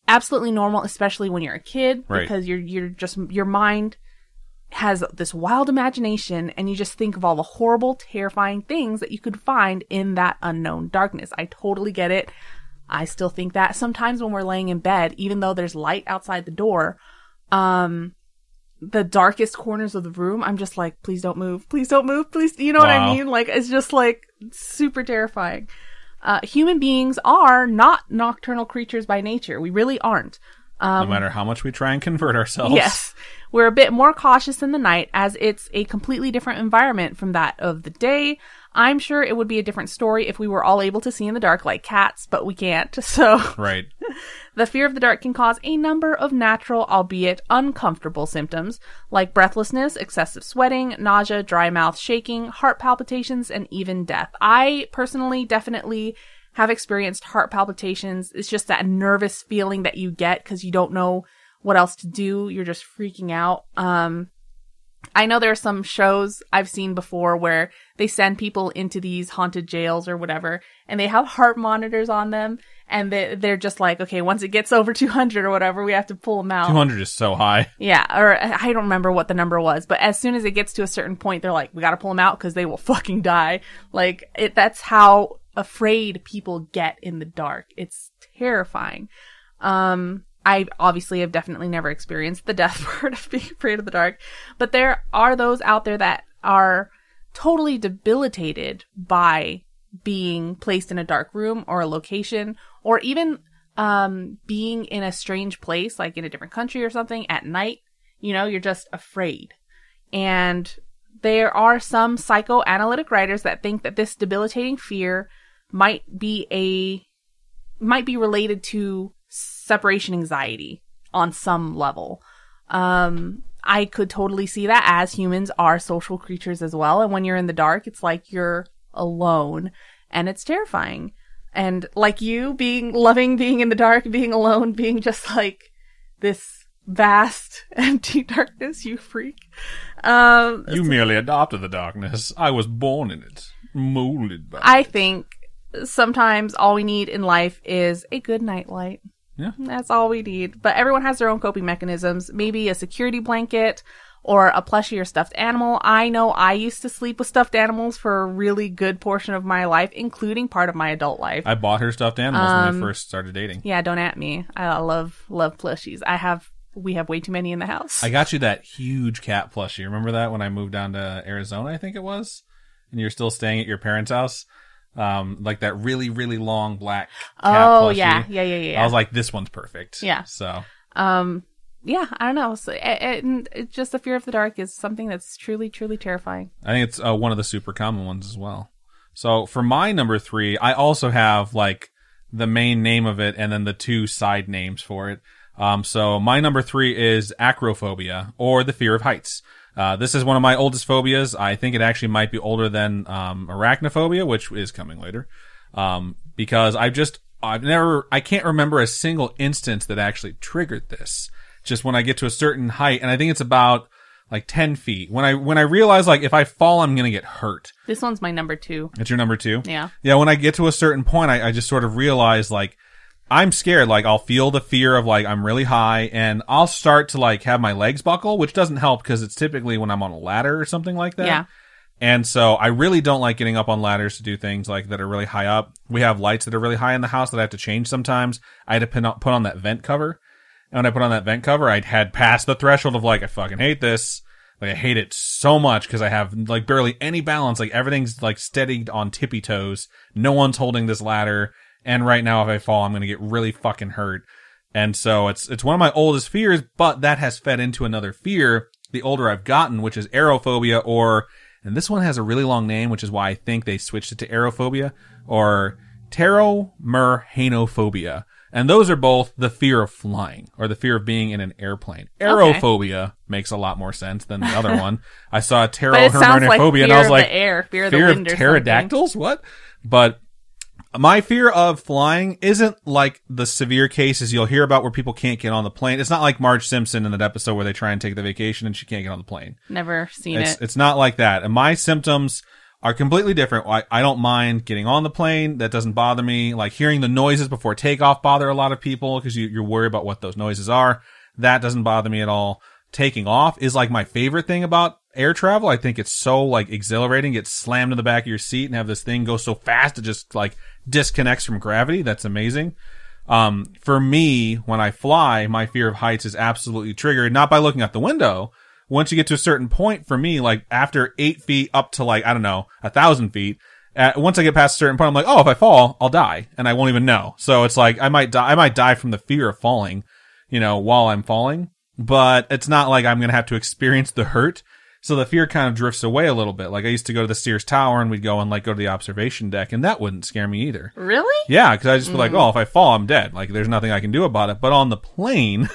absolutely normal, especially when you're a kid, because your mind has this wild imagination, and you just think of all the horrible, terrifying things that you could find in that unknown darkness. I totally get it. I still think that sometimes when we're laying in bed, even though there's light outside the door, the darkest corners of the room, I'm just like, please don't move. Please don't move. Please. You know what I mean? Like, it's just like super terrifying. Human beings are not nocturnal creatures by nature. We really aren't. No matter how much we try and convert ourselves. Yes. We're a bit more cautious in the night as it's a completely different environment from that of the day. I'm sure it would be a different story if we were all able to see in the dark like cats, but we can't. So right. The fear of the dark can cause a number of natural, albeit uncomfortable symptoms like breathlessness, excessive sweating, nausea, dry mouth, shaking, heart palpitations, and even death. I personally definitely have experienced heart palpitations. It's just that nervous feeling that you get because you don't know what else to do. You're just freaking out. I know there are some shows I've seen before where they send people into these haunted jails or whatever, and they have heart monitors on them, and they're just like, okay, once it gets over 200 or whatever, we have to pull them out. 200 is so high. Yeah, or I don't remember what the number was, but as soon as it gets to a certain point, they're like, we gotta pull them out because they will fucking die. Like, that's how afraid people get in the dark. It's terrifying. I obviously have definitely never experienced the death part of being afraid of the dark, but there are those out there that are totally debilitated by being placed in a dark room or a location, or even being in a strange place, like in a different country or something at night. You know, you're just afraid. And there are some psychoanalytic writers that think that this debilitating fear might be related to separation anxiety on some level. I could totally see that, as humans are social creatures as well. And when you're in the dark, it's like you're alone, and it's terrifying. And like you, loving being in the dark, being alone, being just like this vast, empty darkness, you freak. You merely adopted the darkness. I was born in it, molded by I think sometimes all we need in life is a good nightlight. Yeah. That's all we need. But everyone has their own coping mechanisms. Maybe a security blanket or a plushie or stuffed animal. I know I used to sleep with stuffed animals for a really good portion of my life, including part of my adult life. I bought her stuffed animals when we first started dating. Yeah, don't at me. I love plushies. We have way too many in the house. I got you that huge cat plushie. Remember that when I moved down to Arizona, I think it was? And you're still staying at your parents' house? Like that really, really long black cat plushie. Yeah. I was like, this one's perfect. Yeah. So. Yeah, I don't know. So, and it's just the fear of the dark is something that's truly, truly terrifying. I think it's one of the super common ones as well. So for my number 3, I also have like the main name of it and then the 2 side names for it. So my number 3 is acrophobia, or the fear of heights. This is one of my oldest phobias. I think it actually might be older than arachnophobia, which is coming later. Because I can't remember a single instance that actually triggered this. Just when I get to a certain height, and I think it's about like 10 feet. When I realize like if I fall, I'm gonna get hurt. This one's my number 2. It's your number 2? Yeah. Yeah, when I get to a certain point, I just sort of realize like I'm scared. Like I'll feel the fear of like I'm really high, and I'll start to like have my legs buckle, which doesn't help because it's typically when I'm on a ladder or something like that. Yeah. And so I really don't like getting up on ladders to do things like that are really high up. We have lights that are really high in the house that I have to change sometimes. I had to put on that vent cover. And when I put on that vent cover, I had passed the threshold of like, I fucking hate this. Like, I hate it so much because I have like barely any balance. Like, everything's like steadied on tippy toes. No one's holding this ladder. And right now, if I fall, I'm going to get really fucking hurt. And so it's one of my oldest fears, but that has fed into another fear the older I've gotten, which is aerophobia, and this one has a really long name, which is why I think they switched it to aerophobia, or pteromerhanophobia. And those are both the fear of flying, or the fear of being in an airplane. Aerophobia makes a lot more sense than the other one. I saw pteromerhanophobia, and I was like, fear of the wind of pterodactyls? What? But my fear of flying isn't like the severe cases you'll hear about where people can't get on the plane. It's not like Marge Simpson in that episode where they try and take the vacation and she can't get on the plane. Never seen it. It's not like that. And my symptoms are completely different. I don't mind getting on the plane. That doesn't bother me. Like, hearing the noises before takeoff bother a lot of people because you're worried about what those noises are. That doesn't bother me at all. Taking off is like my favorite thing about air travel. I think it's so like exhilarating. Get slammed in the back of your seat and have this thing go so fast it just like disconnects from gravity. That's amazing. For me, when I fly, my fear of heights is absolutely triggered, not by looking out the window. Once you get to a certain point, for me, like after 8 feet up to like, I don't know, 1,000 feet, once I get past a certain point, I'm like, oh, if I fall, I'll die. And I won't even know. So it's like, I might die from the fear of falling, while I'm falling, but it's not like I'm going to have to experience the hurt. So the fear kind of drifts away a little bit. Like, I used to go to the Sears Tower and we'd go and like go to the observation deck, and that wouldn't scare me either. Really? Yeah, because I just be like, oh, if I fall, I'm dead. Like, there's nothing I can do about it. But on the plane,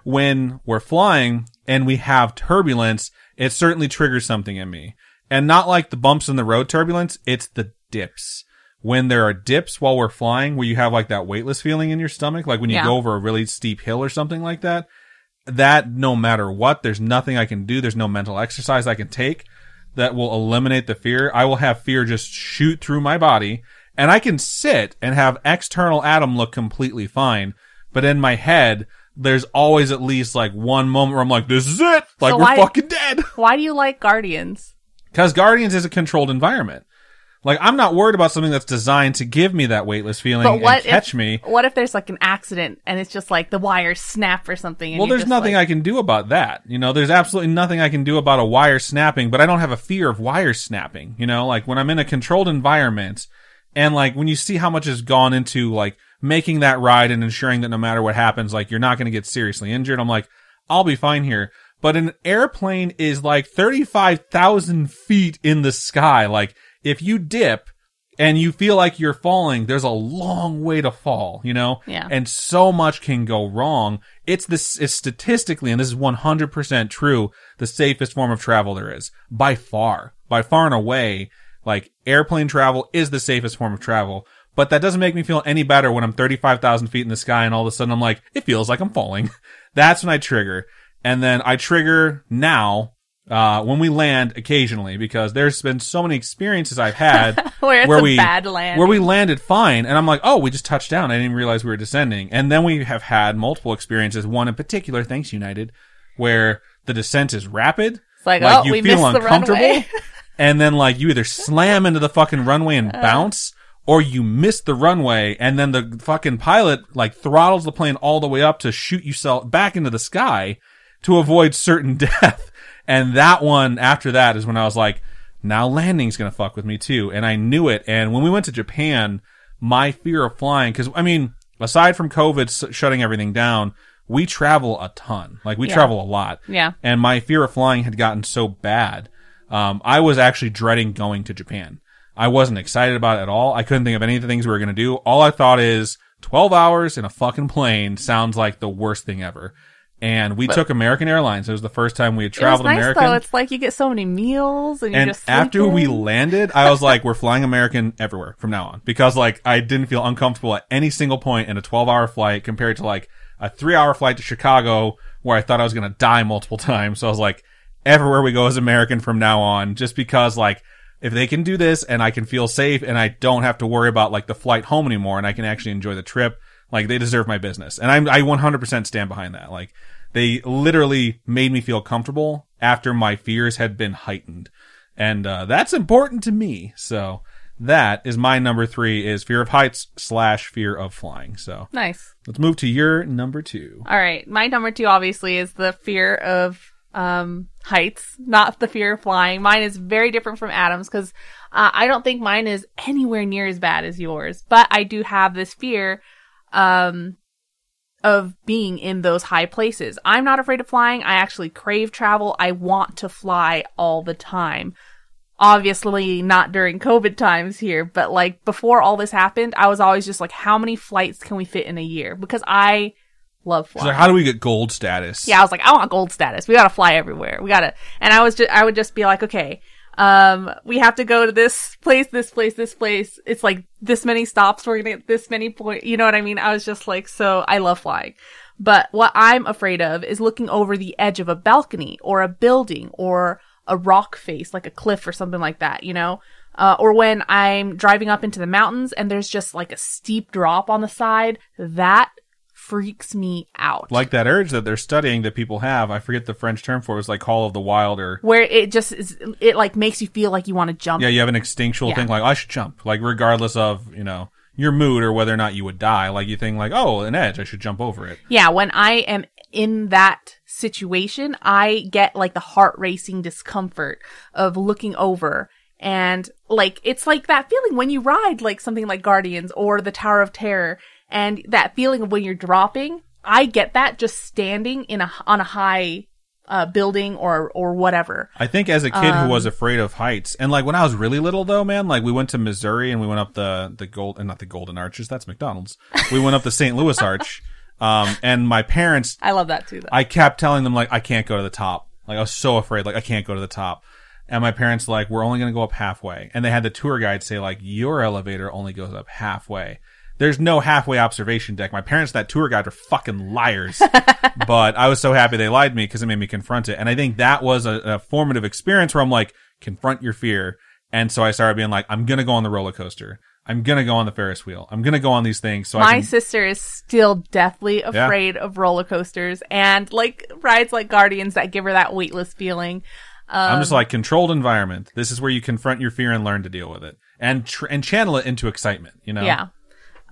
when we're flying and we have turbulence, it certainly triggers something in me. And not like the bumps in the road turbulence, it's the dips. When there are dips while we're flying where you have like that weightless feeling in your stomach, like when you go over a really steep hill or something like that, no matter what, there's nothing I can do. There's no mental exercise I can take that will eliminate the fear. I will have fear just shoot through my body, and I can sit and have external Adam look completely fine. But in my head, there's always at least like one moment where I'm like, this is it. Like, so we're fucking dead. Why do you like Guardians? Because Guardians is a controlled environment. Like, I'm not worried about something that's designed to give me that weightless feeling and catch me. What if there's like an accident and it's just like the wires snap or something? And well, there's nothing I can do about that. There's absolutely nothing I can do about a wire snapping, but I don't have a fear of wires snapping. Like when I'm in a controlled environment and like when you see how much has gone into like making that ride and ensuring that no matter what happens, like you're not going to get seriously injured, I'm like, I'll be fine here. But an airplane is like 35,000 feet in the sky. Like, if you dip and you feel like you're falling, there's a long way to fall, Yeah. And so much can go wrong. It's statistically, and this is 100% true, the safest form of travel there is. By far and away, like, airplane travel is the safest form of travel. But that doesn't make me feel any better when I'm 35,000 feet in the sky and all of a sudden I'm like, it feels like I'm falling. That's when I trigger. And then I trigger now, when we land occasionally, because there's been so many experiences I've had where bad landing. Where we landed fine, and I'm like, oh, we just touched down. I didn't even realize we were descending. And then we have had multiple experiences, one in particular, thanks United, where the descent is rapid. It's like you we feel missed uncomfortable, the runway. and then like you either slam into the fucking runway and bounce, or you miss the runway, and then the fucking pilot like throttles the plane all the way up to shoot yourself back into the sky to avoid certain death. And that one, after that, is when I was like, now landing's gonna fuck with me too. And I knew it. And when we went to Japan, my fear of flying, because, I mean, aside from COVID shutting everything down, we travel a ton. Like, we travel a lot. Yeah. And my fear of flying had gotten so bad, I was actually dreading going to Japan. I wasn't excited about it at all. I couldn't think of any of the things we were gonna do. All I thought is, 12 hours in a fucking plane sounds like the worst thing ever. And we took American Airlines. It was the first time we had traveled nice, American. Though. It's like you get so many meals and you're just sleeping. After we landed, I was like, we're flying American everywhere from now on. Because like, I didn't feel uncomfortable at any single point in a 12-hour flight compared to like a 3-hour flight to Chicago where I thought I was going to die multiple times. So I was like, everywhere we go is American from now on, just because like, if they can do this and I can feel safe and I don't have to worry about like the flight home anymore and I can actually enjoy the trip, like, they deserve my business. And I 100% stand behind that. Like, they literally made me feel comfortable after my fears had been heightened. And that's important to me. So that is my number 3 is fear of heights / fear of flying. So nice. Let's move to your number 2. All right. My number 2 obviously is the fear of heights, not the fear of flying. Mine is very different from Adam's because I don't think mine is anywhere near as bad as yours. But I do have this fear of being in those high places. I'm not afraid of flying. I actually crave travel. I want to fly all the time. Obviously not during COVID times here, but like before all this happened, I was always just like, how many flights can we fit in a year? Because I love flying. So how do we get gold status? Yeah, I was like, I want gold status. We gotta fly everywhere. And I would just be like, okay, we have to go to this place. It's like this many stops. We're gonna get this many points. You know what I mean? I was just like, so I love flying. But what I'm afraid of is looking over the edge of a balcony or a building or a rock face, like a cliff or something like that, you know? Or when I'm driving up into the mountains and there's just like a steep drop on the side, that freaks me out. Like that urge that they're studying that people have. I forget the French term for it. It's like Call of the Wild or... Where it just is, it like makes you feel like you want to jump. Yeah, you have an instinctual thing like, I should jump. Like regardless of, you know, your mood or whether or not you would die. Like you think like, oh, an edge, I should jump over it. Yeah, when I am in that situation, I get like the heart racing discomfort of looking over. And like, it's like that feeling when you ride like something like Guardians or the Tower of Terror. And that feeling of when you're dropping, I get that just standing on a high building or whatever. I think as a kid who was afraid of heights, and like when I was really little though, man, like we went to Missouri and we went up not the Golden Arches, that's McDonald's. We went up the St. Louis Arch. And my parents, I love that too, though. I kept telling them like, I can't go to the top. Like I was so afraid, like I can't go to the top. And my parents like, we're only going to go up halfway. And they had the tour guide say like, your elevator only goes up halfway. There's no halfway observation deck. My parents, that tour guide, are fucking liars. But I was so happy they lied to me because it made me confront it. And I think that was a formative experience where I'm like, confront your fear. And so I started being like, I'm going to go on the roller coaster. I'm going to go on the Ferris wheel. I'm going to go on these things. So my sister is still deathly afraid of roller coasters and like rides like Guardians that give her that weightless feeling. I'm just like, controlled environment. This is where you confront your fear and learn to deal with it and channel it into excitement, you know? Yeah.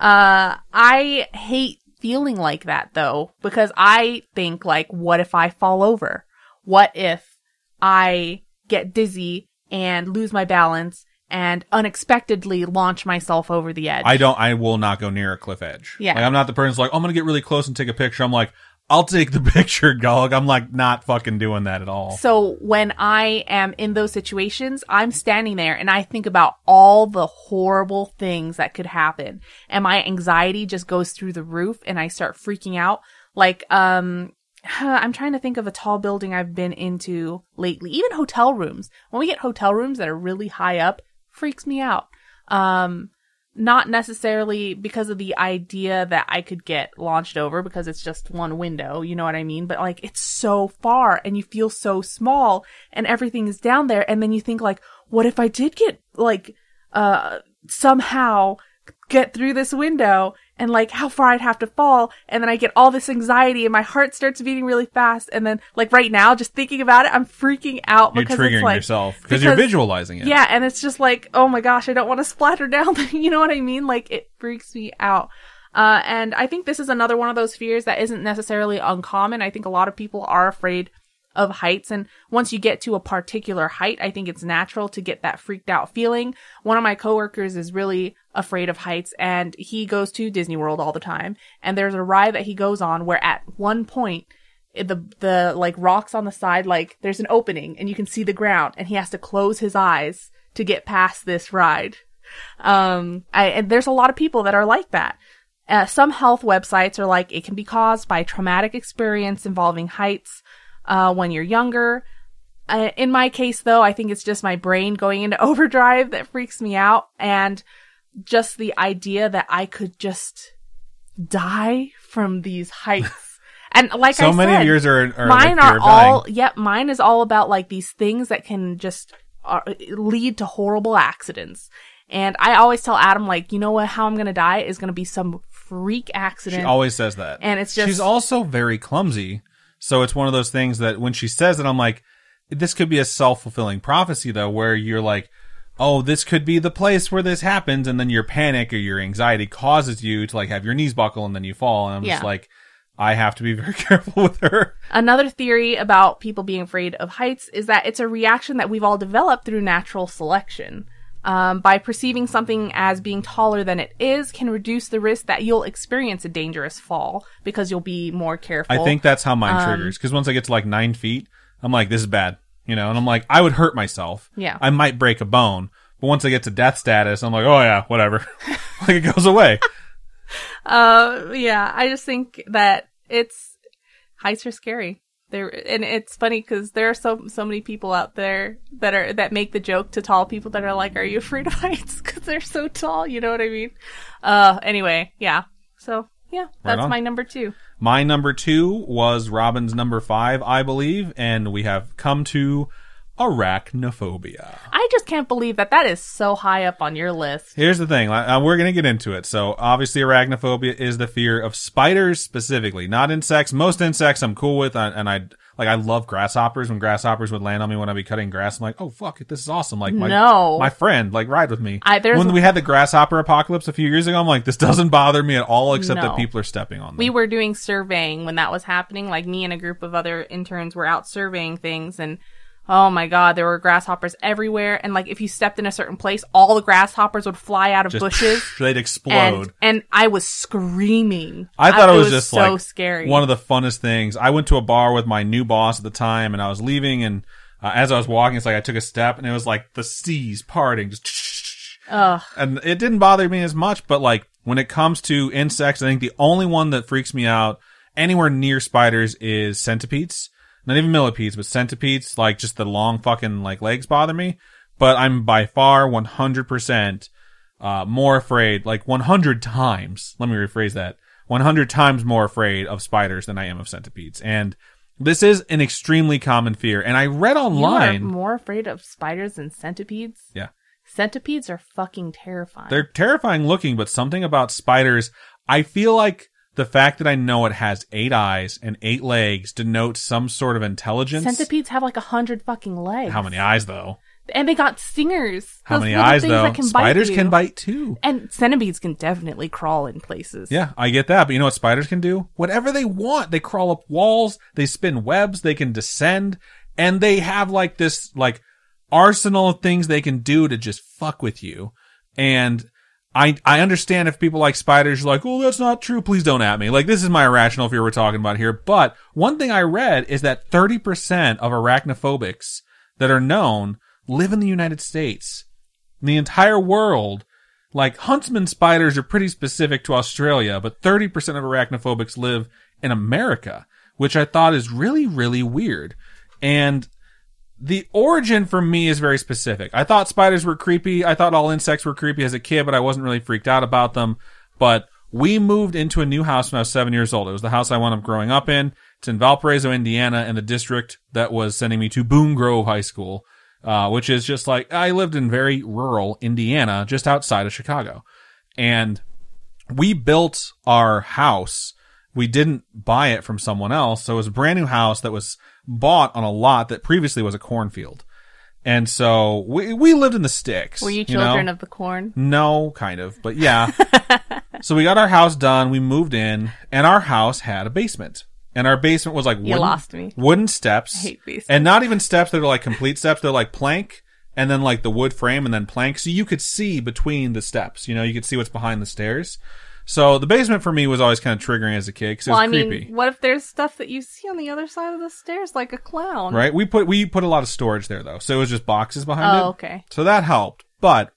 I hate feeling like that though, because I think like, what if I fall over? What if I get dizzy and lose my balance and unexpectedly launch myself over the edge? I will not go near a cliff edge. Yeah. Like, I'm not the person who's like, I'm going to get really close and take a picture. I'm like, I'll take the picture, dog. I'm like not fucking doing that at all. So when I am in those situations, I'm standing there and I think about all the horrible things that could happen. And my anxiety just goes through the roof and I start freaking out. Like, I'm trying to think of a tall building I've been into lately. Even hotel rooms. When we get hotel rooms that are really high up, freaks me out. Not necessarily because of the idea that I could get launched over because it's just one window, you know what I mean? But like, it's so far and you feel so small and everything is down there. And then you think like, what if I did get like, somehow get through this window and like how far I'd have to fall. And then I get all this anxiety and my heart starts beating really fast. And then like right now, just thinking about it, I'm freaking out because you're triggering it's like, yourself because you're visualizing it. Yeah. And it's just like, oh my gosh, I don't want to splatter down. You know what I mean? Like it freaks me out. And I think this is another one of those fears that isn't necessarily uncommon. I think a lot of people are afraid of heights. And once you get to a particular height, I think it's natural to get that freaked out feeling. One of my coworkers is really afraid of heights and he goes to Disney World all the time. And there's a ride that he goes on where at one point, the like rocks on the side, like there's an opening and you can see the ground and he has to close his eyes to get past this ride. And there's a lot of people that are like that. Some health websites are like, it can be caused by traumatic experience involving heights. When you're younger. In my case, though, I think it's just my brain going into overdrive that freaks me out. And just the idea that I could just die from these heights. And like I said, so many of yours are mine like are all, mine is all about like these things that can just lead to horrible accidents. And I always tell Adam, like, you know what, how I'm going to die is going to be some freak accident. She always says that. And it's just, she's also very clumsy. So it's one of those things that when she says it, I'm like, this could be a self-fulfilling prophecy, though, where you're like, oh, this could be the place where this happens, and then your panic or your anxiety causes you to, like, have your knees buckle, and then you fall, and I'm just like, I have to be very careful with her. Another theory about people being afraid of heights is that it's a reaction that we've all developed through natural selection. By perceiving something as being taller than it is can reduce the risk that you'll experience a dangerous fall because you'll be more careful. I think that's how mine triggers, because once I get to like 9 feet, I'm like, this is bad, and I'm like, I would hurt myself. Yeah. I might break a bone, but once I get to death status, I'm like, oh yeah, whatever. Like, it goes away. Yeah, I just think that heights are scary. And it's funny because there are so many people out there that make the joke to tall people that are like, are you afraid of heights? Because they're so tall, you know what I mean? Anyway, yeah. So, yeah, that's my number 2. My number 2 was Robin's number 5, I believe, and we have come to Arachnophobia. I just can't believe that is so high up on your list. Here's the thing. We're going to get into it. So, obviously, arachnophobia is the fear of spiders specifically, not insects. Most insects I'm cool with, and I love grasshoppers. When grasshoppers would land on me when I'd be cutting grass, I'm like, oh, fuck it, this is awesome. Like, my friend, like, ride with me. When we had the grasshopper apocalypse a few years ago, I'm like, this doesn't bother me at all, except that people are stepping on them. We were doing surveying when that was happening. Like, me and a group of other interns were out surveying things, and oh my god, there were grasshoppers everywhere, and like if you stepped in a certain place, all the grasshoppers would fly out of bushes. They'd explode. And I was screaming. I thought it was just so like scary. One of the funnest things. I went to a bar with my new boss at the time, and I was leaving, and as I was walking, it's like I took a step, and it was like the seas parting, just and it didn't bother me as much. But like when it comes to insects, I think the only one that freaks me out anywhere near spiders is centipedes. Not even millipedes, but centipedes, like just the long fucking like legs bother me. But I'm by far 100% more afraid, like 100 times, let me rephrase that, 100 times more afraid of spiders than I am of centipedes. And this is an extremely common fear. And I read online... You are more afraid of spiders than centipedes? Yeah. Centipedes are fucking terrifying. They're terrifying looking, but something about spiders, I feel like the fact that I know it has 8 eyes and 8 legs denotes some sort of intelligence. Centipedes have like 100 fucking legs. How many eyes, though? And they got stingers. How many eyes, though? Spiders can bite, too. And centipedes can definitely crawl in places. Yeah, I get that. But you know what spiders can do? Whatever they want. They crawl up walls. They spin webs. They can descend. And they have like this like arsenal of things they can do to just fuck with you. And I understand if people like spiders are like, oh, that's not true. Please don't at me. Like, this is my irrational fear we're talking about here. But one thing I read is that 30% of arachnophobics that are known live in the United States. In the entire world, like, huntsman spiders are pretty specific to Australia, but 30% of arachnophobics live in America, which I thought is really, really weird. And the origin for me is very specific. I thought spiders were creepy. I thought all insects were creepy as a kid, but I wasn't really freaked out about them. But we moved into a new house when I was 7 years old. It was the house I wound up growing up in. It's in Valparaiso, Indiana, in the district that was sending me to Boone Grove High School, which is just like, I lived in very rural Indiana, just outside of Chicago. And we built our house. We didn't buy it from someone else. So it was a brand new house that was bought on a lot that previously was a cornfield. And so we lived in the sticks. Were you children of the corn? No, kind of, but yeah. So we got our house done. We moved in, and our house had a basement. And our basement was like wooden steps. I hate basements. And not even steps that are like complete steps. They're like plank, and then like the wood frame, and then plank. So you could see between the steps. You know, you could see what's behind the stairs. So the basement for me was always kind of triggering as a kid because it was creepy. What if there's stuff that you see on the other side of the stairs, like a clown? Right. We put a lot of storage there though, so it was just boxes behind it. Oh, okay. So that helped. But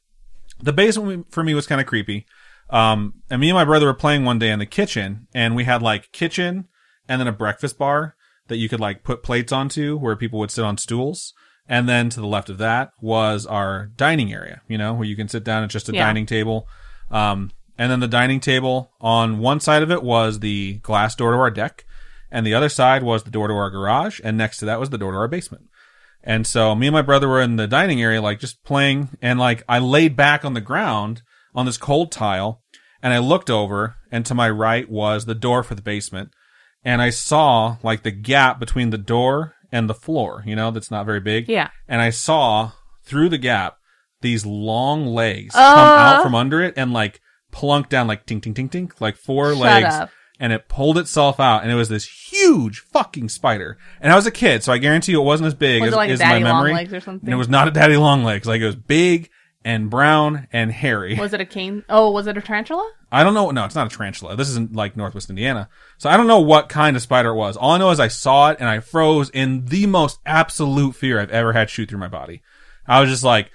the basement for me was kind of creepy. And me and my brother were playing one day in the kitchen, and we had like kitchen and then a breakfast bar that you could like put plates onto where people would sit on stools. And then to the left of that was our dining area, you know, where you can sit down at just a dining table. And then the dining table, on one side of it was the glass door to our deck, and the other side was the door to our garage, and next to that was the door to our basement. And so me and my brother were in the dining area, like just playing, and like I laid back on the ground on this cold tile, and I looked over, and to my right was the door for the basement, and I saw like the gap between the door and the floor, that's not very big. Yeah. And I saw through the gap these long legs come out from under it and like plunk down like tink, tink, tink, tink, like 4 legs. Up. And it pulled itself out, and it was this huge fucking spider. And I was a kid, so I guarantee you it wasn't as big as like is a my daddy memory. long legs or something? And it was not a daddy long legs. Like, it was big and brown and hairy. Was it a cane? Oh, was it a tarantula? I don't know. No, it's not a tarantula. This isn't like Northwest Indiana. So I don't know what kind of spider it was. All I know is I saw it, and I froze in the most absolute fear I've ever had shoot through my body. I was just like,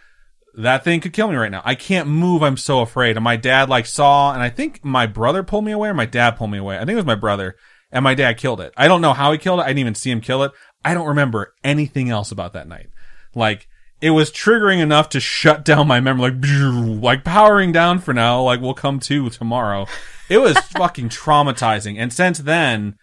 that thing could kill me right now. I can't move. I'm so afraid. And my dad like saw, and I think my brother pulled me away or my dad pulled me away. I think it was my brother, and my dad killed it. I don't know how he killed it. I didn't even see him kill it. I don't remember anything else about that night. Like, it was triggering enough to shut down my memory, like powering down for now. Like, we'll come to tomorrow. It was fucking traumatizing. And since then,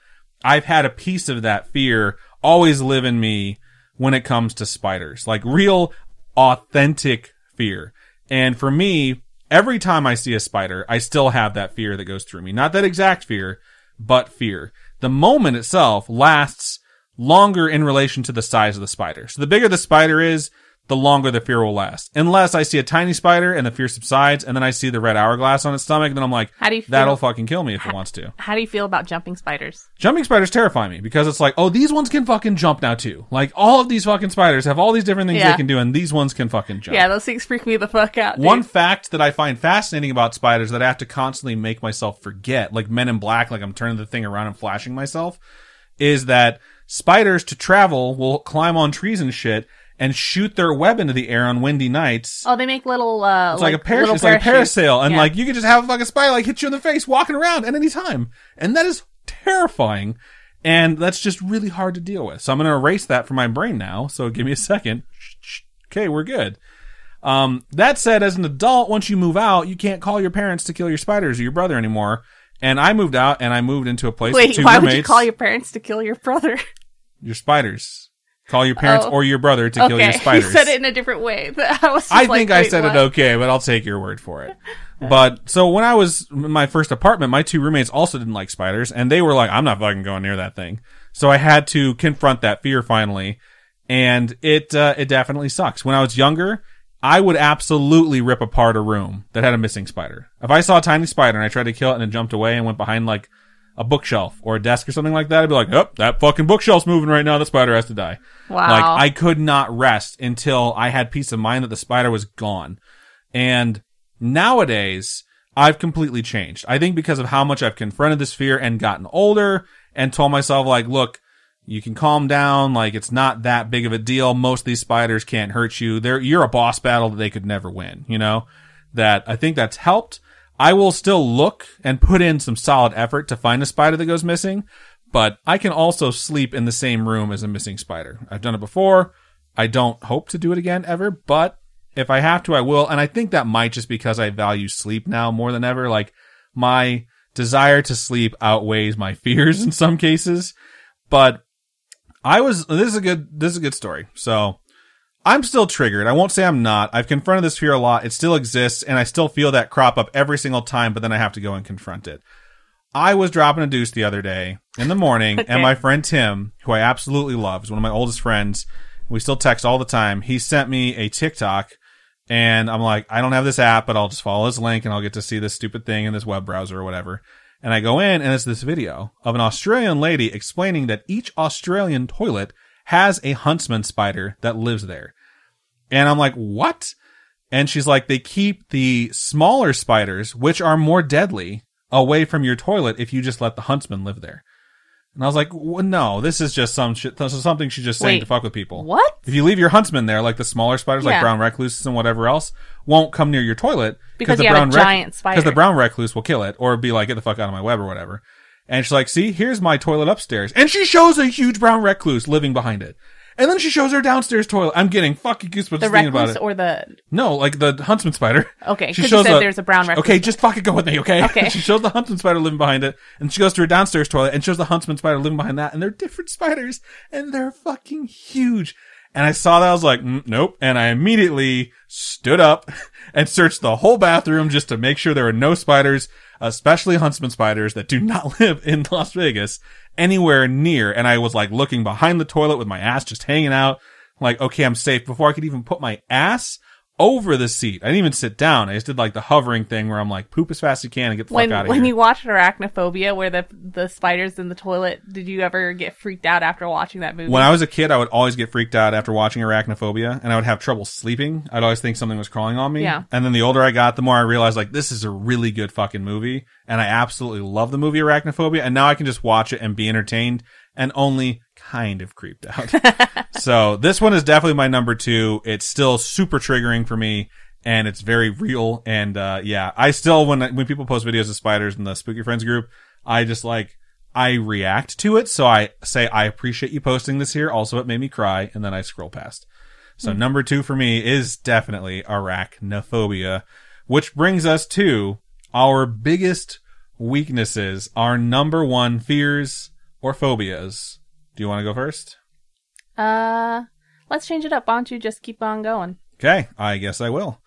I've had a piece of that fear always live in me when it comes to spiders. Like, real, authentic fear. And for me, every time I see a spider, I still have that fear that goes through me. Not that exact fear, but fear. The moment itself lasts longer in relation to the size of the spider. So the bigger the spider is, the longer the fear will last. Unless I see a tiny spider and the fear subsides, and then I see the red hourglass on its stomach, then I'm like, how do you feel? That'll fucking kill me if it wants to. How do you feel about jumping spiders? Jumping spiders terrify me because it's like, oh, these ones can fucking jump now too. Like, all of these fucking spiders have all these different things they can do, and these ones can fucking jump. Yeah, those things freak me the fuck out, dude. One fact that I find fascinating about spiders that I have to constantly make myself forget, like Men in Black, like I'm turning the thing around and flashing myself, is that spiders to travel will climb on trees and shit and shoot their web into the air on windy nights. Oh, they make little, it's like a parachute. It's like a parasail. And like, you could just have a fucking spider like hit you in the face walking around at any time. And that is terrifying. And that's just really hard to deal with. So I'm going to erase that from my brain now. So give me a second. Okay, we're good. That said, as an adult, once you move out, you can't call your parents to kill your spiders or your brother anymore. And I moved out and I moved into a place with 2 why roommates. would you call your parents to kill your brother? Your spiders. Call your parents or your brother to kill your spiders. You said it in a different way. I think I said it okay, but I'll take your word for it. But, so when I was in my first apartment, my 2 roommates also didn't like spiders, and they were like, I'm not fucking going near that thing. So I had to confront that fear finally, and it definitely sucks. When I was younger, I would absolutely rip apart a room that had a missing spider. If I saw a tiny spider and I tried to kill it and it jumped away and went behind like a bookshelf or a desk or something like that, I'd be like, oh, that fucking bookshelf's moving right now. The spider has to die. Wow. Like, I could not rest until I had peace of mind that the spider was gone. And nowadays, I've completely changed. I think because of how much I've confronted this fear and gotten older and told myself, like, look, you can calm down. Like, it's not that big of a deal. Most of these spiders can't hurt you. You're a boss battle that they could never win, that I think that's helped. I will still look and put in some solid effort to find a spider that goes missing, but I can also sleep in the same room as a missing spider. I've done it before. I don't hope to do it again ever, but if I have to, I will. And I think that might just because I value sleep now more than ever. Like, my desire to sleep outweighs my fears in some cases. But this is a good story. So I'm still triggered. I won't say I'm not. I've confronted this fear a lot. It still exists, and I still feel that crop up every single time, but then I have to go and confront it. I was dropping a deuce the other day in the morning, and my friend Tim, who I absolutely love, is one of my oldest friends. We still text all the time. He sent me a TikTok, and I'm like, I don't have this app, but I'll just follow this link, and I'll get to see this stupid thing in this web browser or whatever. And I go in, and it's this video of an Australian lady explaining that each Australian toilet has a huntsman spider that lives there. And I'm like, what? And she's like, they keep the smaller spiders, which are more deadly, away from your toilet if you just let the huntsman live there. And I was like, well, no, this is just some shit. This is something she's just saying to fuck with people. What? If you leave your huntsman there, like the smaller spiders, like brown recluses and whatever else, won't come near your toilet. Because you have a giant spider. Because the brown recluse will kill it, or be like, get the fuck out of my web or whatever. And she's like, see, here's my toilet upstairs. And she shows a huge brown recluse living behind it. And then she shows her downstairs toilet. I'm getting fucking goosebumps thinking about it. The recluse or the... No, like the huntsman spider. Okay, because you said there's a brown recluse. Okay, just fucking go with me, okay? Okay. She shows the huntsman spider living behind it, and she goes to her downstairs toilet and shows the huntsman spider living behind that, and they're different spiders, and they're fucking huge. And I saw that. I was like, nope. And I immediately stood up and searched the whole bathroom just to make sure there were no spiders, especially huntsman spiders that do not live in Las Vegas, anywhere near. And I was like looking behind the toilet with my ass just hanging out. Like, okay, I'm safe, before I could even put my ass over the seat. I didn't even sit down. I just did like the hovering thing where I'm like, poop as fast as you can and get the fuck out of here. When you watched Arachnophobia, where the spiders in the toilet, did you ever get freaked out after watching that movie? When I was a kid, I would always get freaked out after watching Arachnophobia, and I would have trouble sleeping. I'd always think something was crawling on me. Yeah. And then the older I got, the more I realized, like, this is a really good fucking movie, and I absolutely love the movie Arachnophobia, and now I can just watch it and be entertained and only kind of creeped out. So this one is definitely my number 2. It's still super triggering for me, and it's very real. And yeah, I still, when people post videos of spiders in the Spooky Friends group, I just like, I react to it. So I say, I appreciate you posting this here. Also, it made me cry, and then I scroll past. So number 2 for me is definitely Arachnophobia, which brings us to our biggest weaknesses, our number 1 fears or phobias. Do you want to go first? Let's change it up. Why don't you just keep on going? Okay, I guess I will.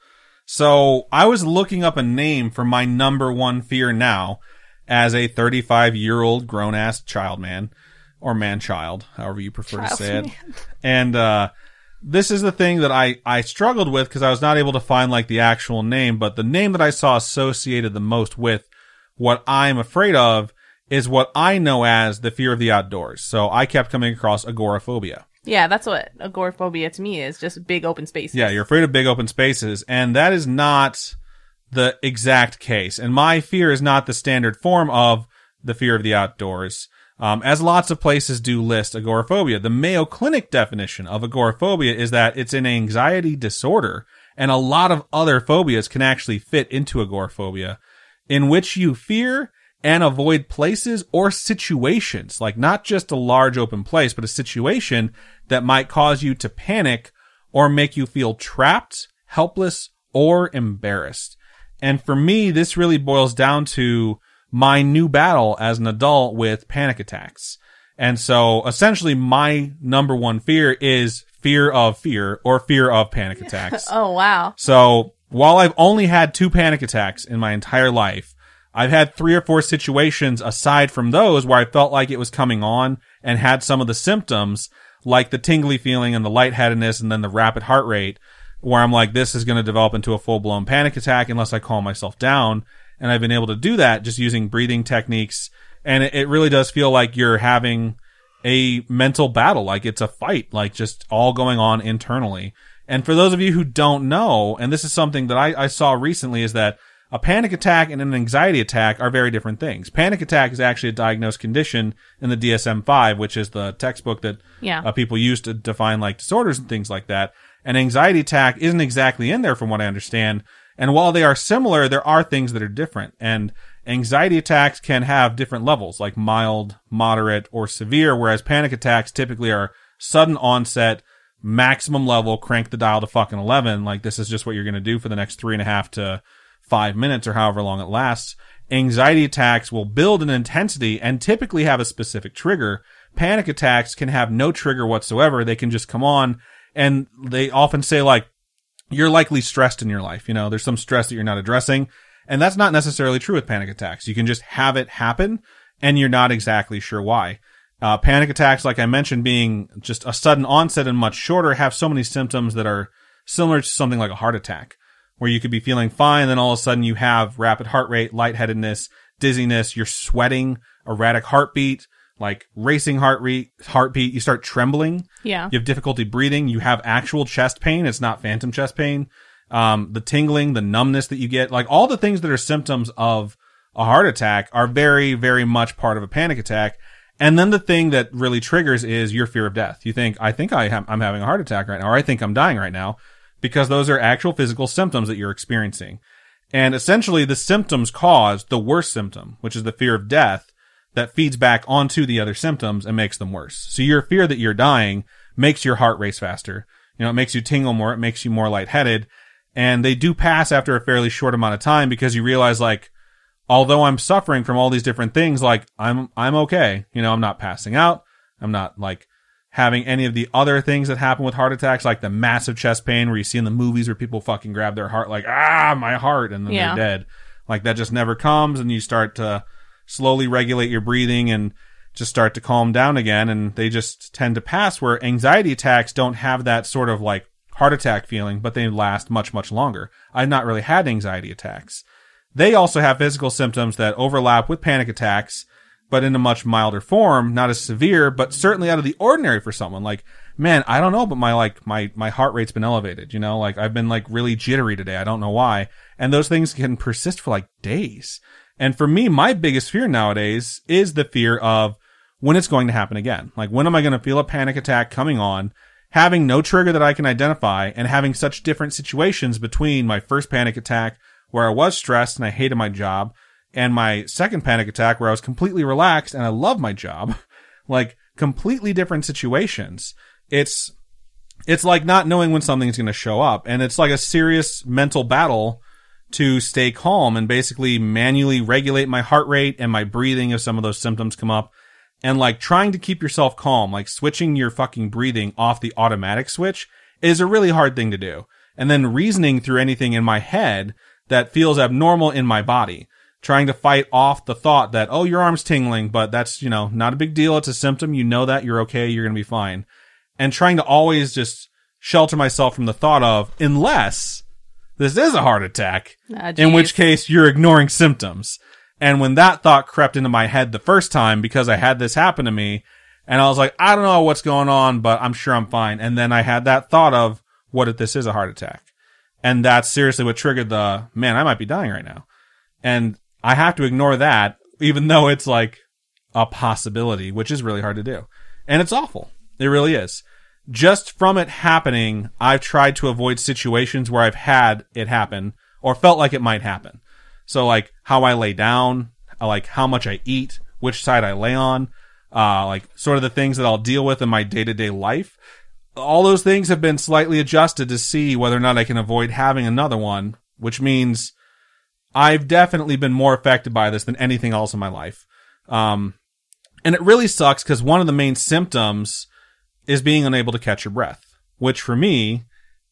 So I was looking up a name for my number 1 fear now as a 35-year-old grown-ass child man, or man-child, however you prefer to say it. And this is the thing that I struggled with because I was not able to find like the actual name, but the name that I saw associated the most with what I'm afraid of is what I know as the fear of the outdoors. So I kept coming across agoraphobia. Yeah, that's what agoraphobia to me is, just big open spaces. Yeah, you're afraid of big open spaces, and that is not the exact case. And my fear is not the standard form of the fear of the outdoors, as lots of places do list agoraphobia. The Mayo Clinic definition of agoraphobia is that it's an anxiety disorder, and a lot of other phobias can actually fit into agoraphobia, in which you fear and avoid places or situations, like not just a large open place, but a situation that might cause you to panic or make you feel trapped, helpless, or embarrassed. And for me, this really boils down to my new battle as an adult with panic attacks. And so essentially my number 1 fear is fear of fear or fear of panic attacks. Oh, wow. So while I've only had 2 panic attacks in my entire life, I've had 3 or 4 situations aside from those where I felt like it was coming on and had some of the symptoms, like the tingly feeling and the lightheadedness and then the rapid heart rate, where I'm like, this is going to develop into a full-blown panic attack unless I calm myself down. And I've been able to do that just using breathing techniques. And it really does feel like you're having a mental battle, like it's a fight, like just all going on internally. And for those of you who don't know, and this is something that I saw recently, is that a panic attack and an anxiety attack are very different things. Panic attack is actually a diagnosed condition in the DSM-5, which is the textbook that people use to define like disorders and things like that. An anxiety attack isn't exactly in there from what I understand. And while they are similar, there are things that are different. And anxiety attacks can have different levels, like mild, moderate, or severe, whereas panic attacks typically are sudden onset, maximum level, crank the dial to fucking 11. Like this is just what you're going to do for the next 3.5 to 5 minutes or however long it lasts. Anxiety attacks will build in intensity and typically have a specific trigger. Panic attacks can have no trigger whatsoever. They can just come on, and they often say like, you're likely stressed in your life. You know, there's some stress that you're not addressing. And that's not necessarily true with panic attacks. You can just have it happen and you're not exactly sure why. Panic attacks, like I mentioned, being just a sudden onset and much shorter, have so many symptoms that are similar to something like a heart attack, where you could be feeling fine, then all of a sudden you have rapid heart rate, lightheadedness, dizziness, you're sweating, erratic heartbeat, like racing heartbeat, you start trembling. Yeah. You have difficulty breathing, you have actual chest pain, it's not phantom chest pain. The tingling, the numbness that you get, like all the things that are symptoms of a heart attack are very, very much part of a panic attack. And then the thing that really triggers is your fear of death. You think, I'm having a heart attack right now, or I think I'm dying right now, because those are actual physical symptoms that you're experiencing. And essentially the symptoms cause the worst symptom, which is the fear of death, that feeds back onto the other symptoms and makes them worse. So your fear that you're dying makes your heart race faster. You know, it makes you tingle more, it makes you more lightheaded. And they do pass after a fairly short amount of time, because you realize, like, although I'm suffering from all these different things, like I'm okay. You know, I'm not passing out. I'm not like having any of the other things that happen with heart attacks, like the massive chest pain where you see in the movies where people fucking grab their heart like, my heart, and then they're dead. Like, that just never comes, and you start to slowly regulate your breathing and just start to calm down again, and they just tend to pass, where anxiety attacks don't have that sort of like heart attack feeling, but they last much, much longer. I've not really had anxiety attacks. They also have physical symptoms that overlap with panic attacks, but in a much milder form, not as severe, but certainly out of the ordinary for someone. Like, man, I don't know, but my heart rate's been elevated, you know, like I've been like really jittery today. I don't know why. And those things can persist for like days. And for me, my biggest fear nowadays is the fear of when it's going to happen again. Like, when am I going to feel a panic attack coming on, having no trigger that I can identify, and having such different situations between my first panic attack where I was stressed and I hated my job, and my second panic attack where I was completely relaxed and I love my job. Like, completely different situations. It's like not knowing when something's going to show up. And it's like a serious mental battle to stay calm and basically manually regulate my heart rate and my breathing if some of those symptoms come up. And like trying to keep yourself calm, like switching your fucking breathing off the automatic switch is a really hard thing to do. And then reasoning through anything in my head that feels abnormal in my body. Trying to fight off the thought that, oh, your arm's tingling, but that's, you know, not a big deal. It's a symptom. You know that. You're okay. You're going to be fine. And trying to always just shelter myself from the thought of, unless this is a heart attack, in which case you're ignoring symptoms. And when that thought crept into my head the first time, because I had this happen to me, and I was like, I don't know what's going on, but I'm sure I'm fine. And then I had that thought of, what if this is a heart attack? And that's seriously what triggered the, man, I might be dying right now. And I have to ignore that, even though it's like a possibility, which is really hard to do. And it's awful. It really is. Just from it happening, I've tried to avoid situations where I've had it happen or felt like it might happen. So like how I lay down, like how much I eat, which side I lay on, like sort of the things that I'll deal with in my day-to-day life. All those things have been slightly adjusted to see whether or not I can avoid having another one, which means I've definitely been more affected by this than anything else in my life. And it really sucks because one of the main symptoms is being unable to catch your breath, which for me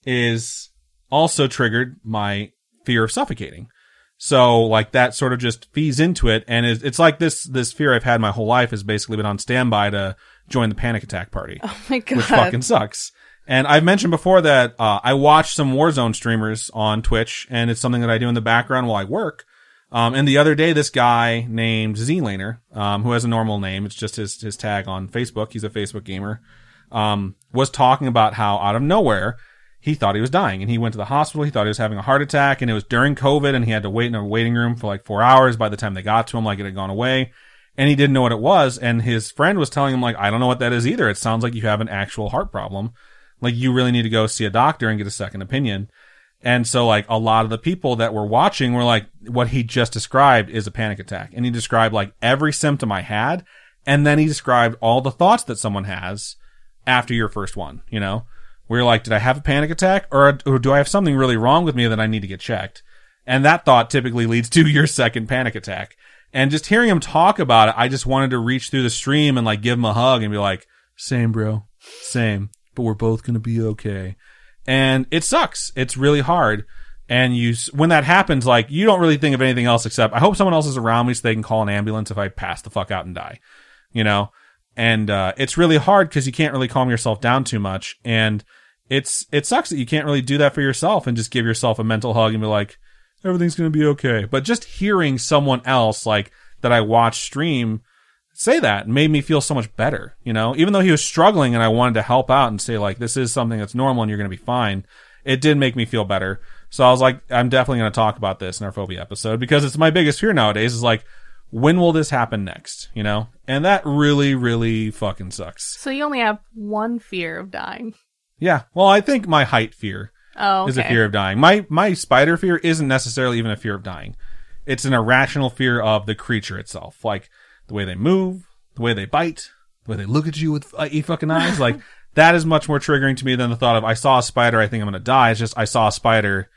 is also triggered my fear of suffocating. So like that sort of just feeds into it. And it's like this fear I've had my whole life has basically been on standby to join the panic attack party. Oh my God. Which fucking sucks. And I've mentioned before that I watch some Warzone streamers on Twitch, and it's something that I do in the background while I work. And the other day, this guy named Z-Laner, who has a normal name, it's just his tag on Facebook, he's a Facebook gamer, was talking about how out of nowhere, he thought he was dying. And he went to the hospital, he thought he was having a heart attack, and it was during COVID, and he had to wait in a waiting room for like 4 hours by the time they got to him, like it had gone away. And he didn't know what it was, and his friend was telling him, like, I don't know what that is either. It sounds like you have an actual heart problem. Like, you really need to go see a doctor and get a second opinion. And so, like, a lot of the people that were watching were like, what he just described is a panic attack. And he described, like, every symptom I had. And then he described all the thoughts that someone has after your first one, you know? Where you're like, did I have a panic attack? Or do I have something really wrong with me that I need to get checked? And that thought typically leads to your second panic attack. And just hearing him talk about it, I just wanted to reach through the stream and, like, give him a hug and be like, same, bro. Same. But we're both going to be okay. And it sucks. It's really hard. And when that happens, like, you don't really think of anything else except, I hope someone else is around me so they can call an ambulance if I pass the fuck out and die, you know? And, it's really hard because you can't really calm yourself down too much. And it sucks that you can't really do that for yourself and just give yourself a mental hug and be like, everything's going to be okay. But just hearing someone else, like, that I watch stream say that made me feel so much better, you know? Even though he was struggling and I wanted to help out and say, like, this is something that's normal and you're going to be fine, it did make me feel better. So I was like, I'm definitely going to talk about this in our phobia episode because it's my biggest fear nowadays is like, when will this happen next, you know? And that really, really fucking sucks. So you only have one fear of dying. Yeah. Well, I think my height fear is a fear of dying. My spider fear isn't necessarily even a fear of dying. It's an irrational fear of the creature itself. Like, the way they move, the way they bite, the way they look at you with fucking eyes. Like, that is much more triggering to me than the thought of, I saw a spider, I think I'm going to die. It's just, I saw a spider,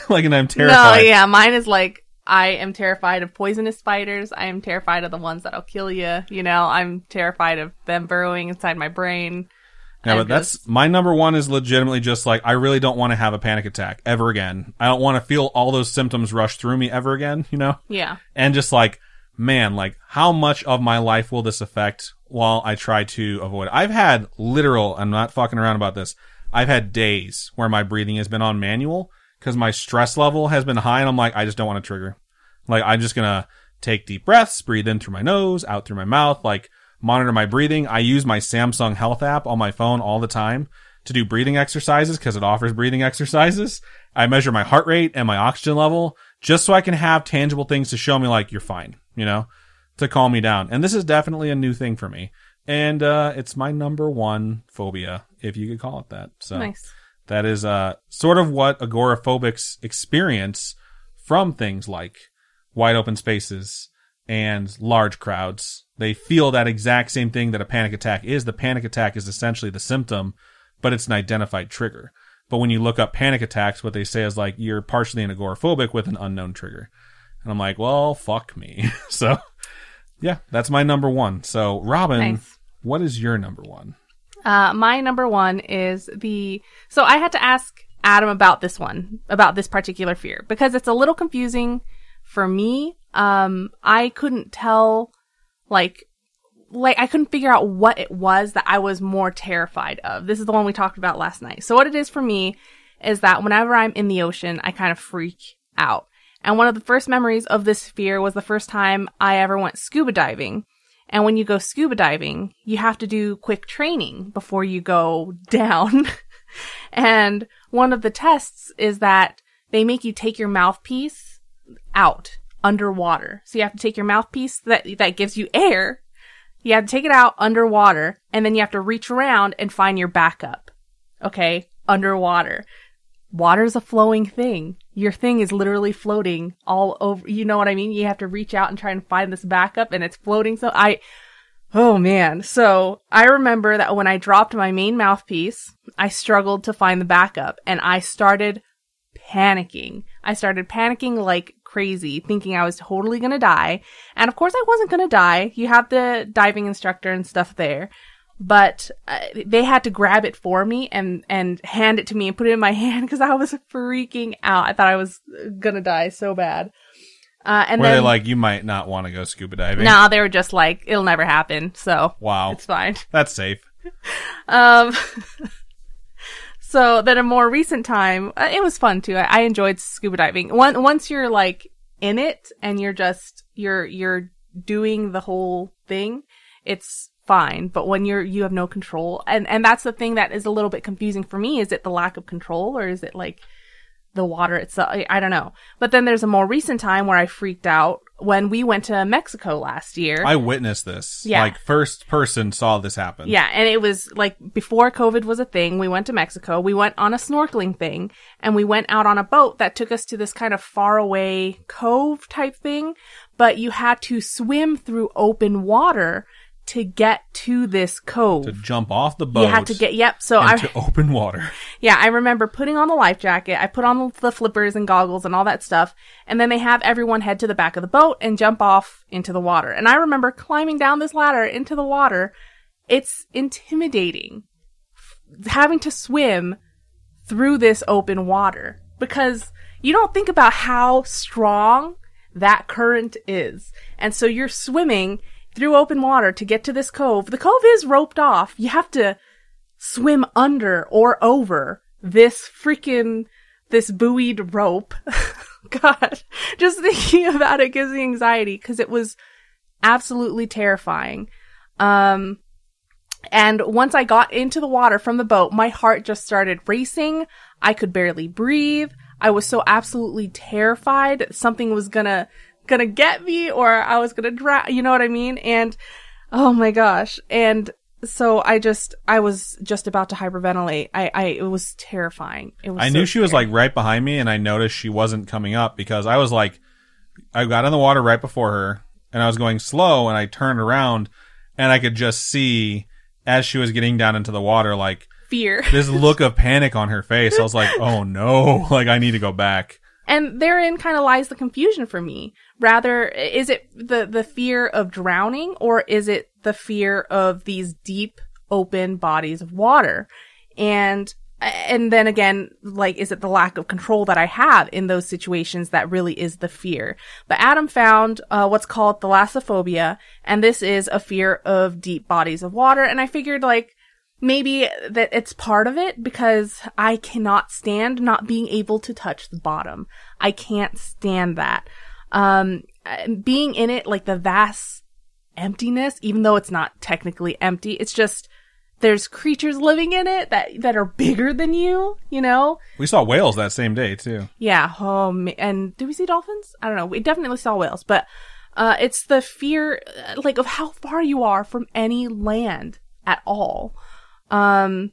like, and I'm terrified. No, yeah, mine is like, I am terrified of poisonous spiders. I am terrified of the ones that'll kill you. You know, I'm terrified of them burrowing inside my brain. Yeah, but that's my number one is legitimately just like, I really don't want to have a panic attack ever again. I don't want to feel all those symptoms rush through me ever again, you know? Yeah. And just like, man, like how much of my life will this affect while I try to avoid it? I've had I'm not fucking around about this. I've had days where my breathing has been on manual because my stress level has been high and I'm like, I just don't want to trigger. Like, I'm just going to take deep breaths, breathe in through my nose, out through my mouth, like, monitor my breathing. I use my Samsung Health app on my phone all the time to do breathing exercises because it offers breathing exercises. I measure my heart rate and my oxygen level just so I can have tangible things to show me like, you're fine, you know, to calm me down. And this is definitely a new thing for me. And it's my number one phobia, if you could call it that. So nice. That is sort of what agoraphobics experience from things like wide open spaces and large crowds. They feel that exact same thing that a panic attack is. The panic attack is essentially the symptom, but it's an identified trigger. But when you look up panic attacks, what they say is like, you're partially an agoraphobic with an unknown trigger. And I'm like, well, fuck me. So, yeah, that's my number one. So, Robin, nice. What is your number one? My number one is so I had to ask Adam about this particular fear, because it's a little confusing for me. I couldn't tell, like I couldn't figure out what it was that I was more terrified of. This is the one we talked about last night. So what it is for me is that whenever I'm in the ocean, I kind of freak out. And one of the first memories of this fear was the first time I ever went scuba diving. And when you go scuba diving, you have to do quick training before you go down. And one of the tests is that they make you take your mouthpiece out underwater. So you have to take your mouthpiece that gives you air. You have to take it out underwater, and then you have to reach around and find your backup. Okay? Underwater. Water's a flowing thing. Your thing is literally floating all over. You know what I mean? You have to reach out and try and find this backup, and it's floating. Oh man. So I remember that when I dropped my main mouthpiece, I struggled to find the backup, and I started panicking. I started panicking like crazy, thinking I was totally gonna die. And of course I wasn't gonna die. You have the diving instructor and stuff there. But they had to grab it for me and hand it to me and put it in my hand because I was freaking out. I thought I was gonna die so bad. And were they like, you might not want to go scuba diving? No, they were just like, it'll never happen. So wow, it's fine. That's safe. So then a more recent time, it was fun too. I enjoyed scuba diving. Once you're like in it and you're doing the whole thing, it's fine. But when you have no control, and that's the thing that is a little bit confusing for me. Is it the lack of control, or is it like the water itself? I don't know. But then there's a more recent time where I freaked out when we went to Mexico last year. I witnessed this. Yeah. Like, first person saw this happen. Yeah, and it was like before COVID was a thing. We went to Mexico. We went on a snorkeling thing, and we went out on a boat that took us to this kind of faraway cove type thing, but you had to swim through open water to get to this cove. To jump off the boat. You had to get, yep. So into open water. Yeah, I remember putting on the life jacket. I put on the flippers and goggles and all that stuff. And then they have everyone head to the back of the boat and jump off into the water. And I remember climbing down this ladder into the water. It's intimidating having to swim through this open water because you don't think about how strong that current is. And so you're swimming through open water to get to this cove. The cove is roped off. You have to swim under or over this buoyed rope. God, just thinking about it gives me anxiety because it was absolutely terrifying. And once I got into the water from the boat, my heart just started racing. I could barely breathe. I was so absolutely terrified that something was gonna get me or I was gonna drown, you know what I mean? And oh my gosh. And so I was just about to hyperventilate. It was terrifying. I knew she was like right behind me and I noticed she wasn't coming up because I was like, I got in the water right before her and I was going slow and I turned around and I could just see as she was getting down into the water, like fear, this look of panic on her face. I was like, oh no, like I need to go back. And therein kind of lies the confusion for me. Rather, is it the fear of drowning, or is it the fear of these deep, open bodies of water? And then again, like, is it the lack of control that I have in those situations that really is the fear? But Adam found what's called the Lassophobia, and this is a fear of deep bodies of water. And I figured, like, maybe that it's part of it, because I cannot stand not being able to touch the bottom. I can't stand that. Being in it, like the vast emptiness, even though it's not technically empty, it's just, there's creatures living in it that are bigger than you, you know? We saw whales that same day, too. Yeah. And did we see dolphins? I don't know. We definitely saw whales, but, it's the fear, like, of how far you are from any land at all. And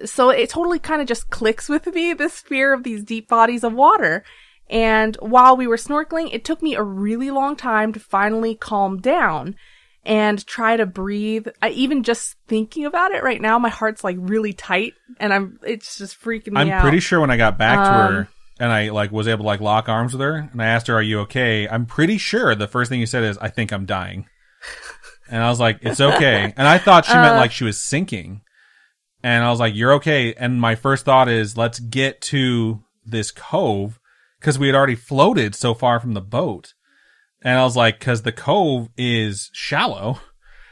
so it totally kind of just clicks with me, this fear of these deep bodies of water. And while we were snorkeling, it took me a really long time to finally calm down and try to breathe. Even just thinking about it right now, my heart's like really tight, and it's just freaking me out. I'm pretty sure when I got back to her and I like was able to like lock arms with her and I asked her, "Are you okay?" I'm pretty sure the first thing you said is, "I think I'm dying." And I was like, "It's okay." And I thought she meant like she was sinking. And I was like, "You're okay." And my first thought is, let's get to this cove, because we had already floated so far from the boat. And I was like, because the cove is shallow.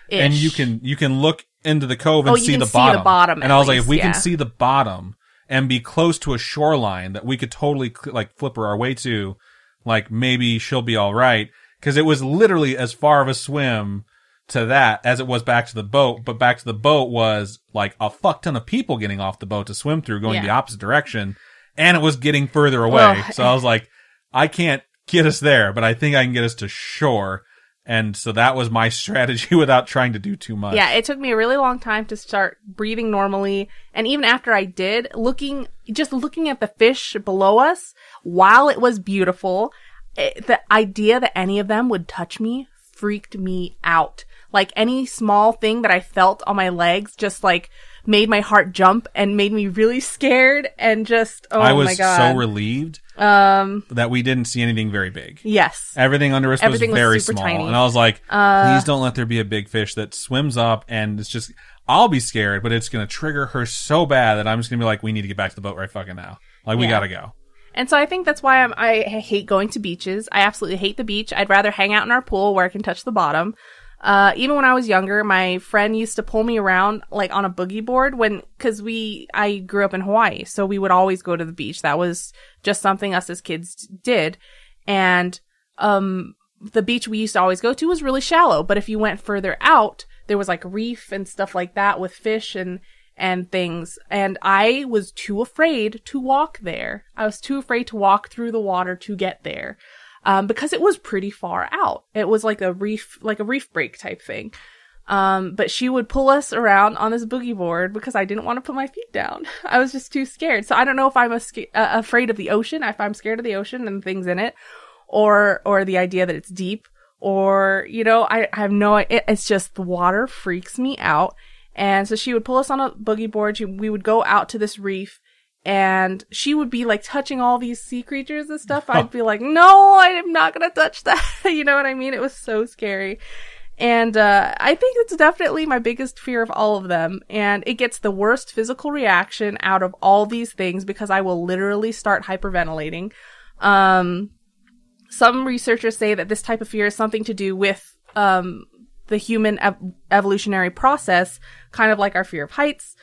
Ish. And you can look into the cove and see the bottom. And I was like, if we can see the bottom and be close to a shoreline that we could totally like flipper our way to, like maybe she'll be all right. Because it was literally as far of a swim to that as it was back to the boat. But back to the boat was like a fuck ton of people getting off the boat to swim through, going the opposite direction. And it was getting further away. So I was like, I can't get us there, but I think I can get us to shore. And so that was my strategy without trying to do too much. Yeah, it took me a really long time to start breathing normally. And even after I did, looking at the fish below us, while it was beautiful, the idea that any of them would touch me freaked me out. Like, any small thing that I felt on my legs just like made my heart jump and made me really scared, and just, oh my God. I was so relieved that we didn't see anything very big. Yes. Everything under us was very small. Tiny. And I was like, please don't let there be a big fish that swims up, and it's just, I'll be scared, but it's going to trigger her so bad that I'm just going to be like, we need to get back to the boat right fucking now. Like, we got to go. And so I think that's why I hate going to beaches. I absolutely hate the beach. I'd rather hang out in our pool where I can touch the bottom. Even when I was younger, my friend used to pull me around like on a boogie board cause I grew up in Hawaii. So we would always go to the beach. That was just something us as kids did. And, the beach we used to always go to was really shallow. But if you went further out, there was like reef and stuff like that with fish and things. And I was too afraid to walk there. I was too afraid to walk through the water to get there. Because it was pretty far out. It was like a reef break type thing. But she would pull us around on this boogie board because I didn't want to put my feet down. I was just too scared. So I don't know if I'm afraid of the ocean, if I'm scared of the ocean and things in it, or the idea that it's deep, or, you know, I have no, it's just the water freaks me out. And so she would pull us on a boogie board. We would go out to this reef. And she would be like touching all these sea creatures and stuff. I'd be like, no, I am not going to touch that. You know what I mean? It was so scary. And I think it's definitely my biggest fear of all of them. And it gets the worst physical reaction out of all these things because I will literally start hyperventilating. Some researchers say that this type of fear is something to do with the human evolutionary process, kind of like our fear of heights.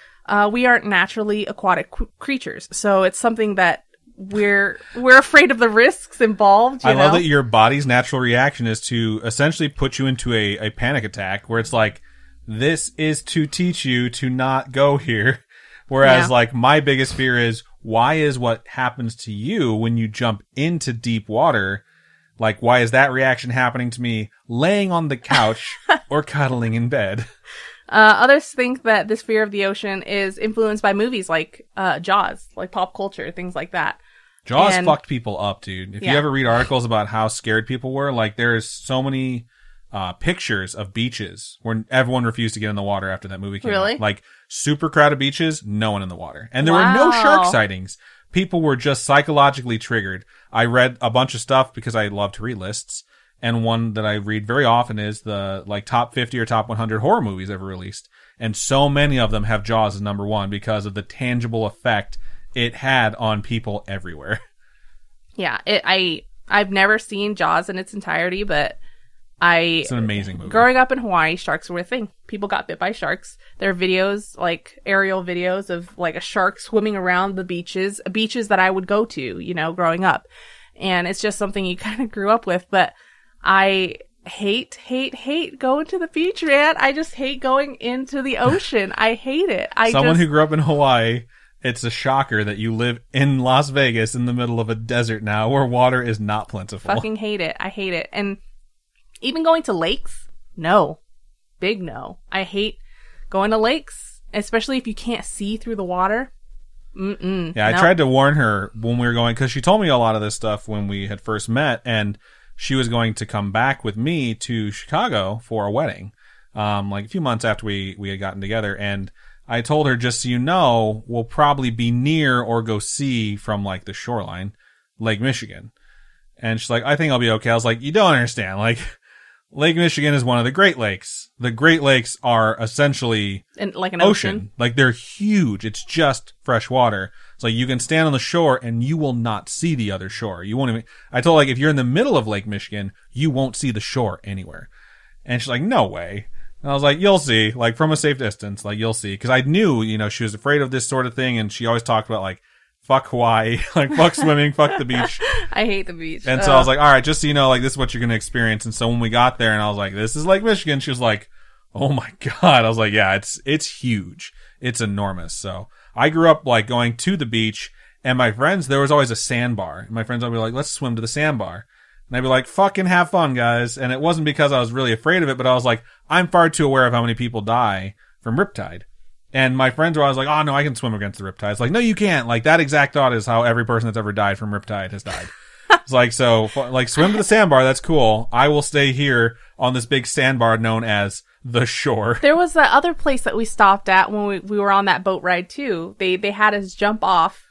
We aren't naturally aquatic creatures, so it's something that we're afraid of the risks involved. I love that your body's natural reaction is to essentially put you into a panic attack, where it's like, this is to teach you to not go here. Whereas like my biggest fear is, why is what happens to you when you jump into deep water? Like, why is that reaction happening to me laying on the couch or cuddling in bed? Others think that this fear of the ocean is influenced by movies like Jaws, like pop culture, things like that. Jaws fucked people up, dude. If you ever read articles about how scared people were, like there's so many pictures of beaches where everyone refused to get in the water after that movie came out. Like super crowded beaches, no one in the water. And there were no shark sightings, people were just psychologically triggered. I read a bunch of stuff because I love to read lists. And one that I read very often is the like top 50 or top 100 horror movies ever released. And so many of them have Jaws as number one because of the tangible effect it had on people everywhere. Yeah, I've never seen Jaws in its entirety, but it's an amazing movie. Growing up in Hawaii, sharks were a thing. People got bit by sharks. There are videos, like aerial videos of like a shark swimming around the beaches that I would go to, you know, growing up. And it's just something you kind of grew up with. But I hate going to the beach, man. I just hate going into the ocean. I hate it. Someone who grew up in Hawaii, it's a shocker that you live in Las Vegas in the middle of a desert now where water is not plentiful. Fucking hate it. I hate it. And even going to lakes, no. Big no. I hate going to lakes, especially if you can't see through the water. Yeah, I tried to warn her when we were going, because she told me a lot of this stuff when we had first met, and she was going to come back with me to Chicago for a wedding, like a few months after we had gotten together, and I told her, just so you know, we'll probably be near or go see from like the shoreline, Lake Michigan. And she's like, I think I'll be okay. I was like, you don't understand. Like, Lake Michigan is one of the Great Lakes. The Great Lakes are essentially like an ocean. Like, they're huge. It's just fresh water. It's like you can stand on the shore and you will not see the other shore. You won't even, I told her, like, if you're in the middle of Lake Michigan, you won't see the shore anywhere. And she's like, no way. And I was like, you'll see, like, from a safe distance, like, you'll see. Cause I knew, you know, she was afraid of this sort of thing. And she always talked about, like, fuck Hawaii, like, fuck swimming, fuck the beach. I hate the beach. And so I was like, all right, just so you know, like, this is what you're going to experience. And so when we got there and I was like, this is Lake Michigan, she was like, oh my God. I was like, yeah, it's huge. It's enormous. So I grew up, like, going to the beach, and my friends, there was always a sandbar. And my friends would be like, let's swim to the sandbar. And I'd be like, fucking have fun, guys. And it wasn't because I was really afraid of it, but I was like, I'm far too aware of how many people die from riptide. And my friends were always like, oh no, I can swim against the riptide. It's like, no, you can't. Like, that exact thought is how every person that's ever died from riptide has died. It's like, so, like, swim to the sandbar, that's cool. I will stay here on this big sandbar known as the shore. There was that other place that we stopped at when we were on that boat ride too. They had us jump off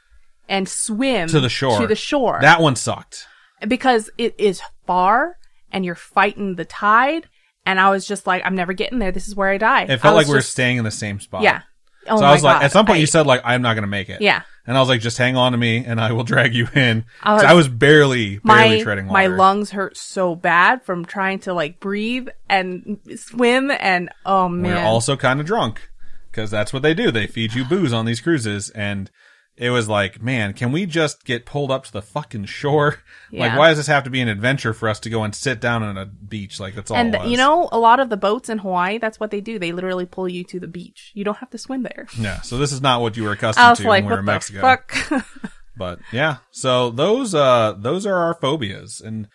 and swim to the shore. That one sucked. Because it is far and you're fighting the tide. And I was just like, I'm never getting there. This is where I die. It felt like we were staying in the same spot. Yeah. Oh so I was like, at some point you said, like, I'm not going to make it. Yeah. And I was like, just hang on to me and I will drag you in. I was barely treading water. My lungs hurt so bad from trying to, like, breathe and swim, and oh man. We're also kind of drunk because that's what they do. They feed you booze on these cruises, and it was like, man, can we just get pulled up to the fucking shore? Yeah. Like, why does this have to be an adventure for us to go and sit down on a beach? Like, that's all it was. And, you know, a lot of the boats in Hawaii, that's what they do. They literally pull you to the beach. You don't have to swim there. Yeah, so this is not what you were accustomed to when we were in Mexico. Fuck? But, yeah, so those are our phobias. And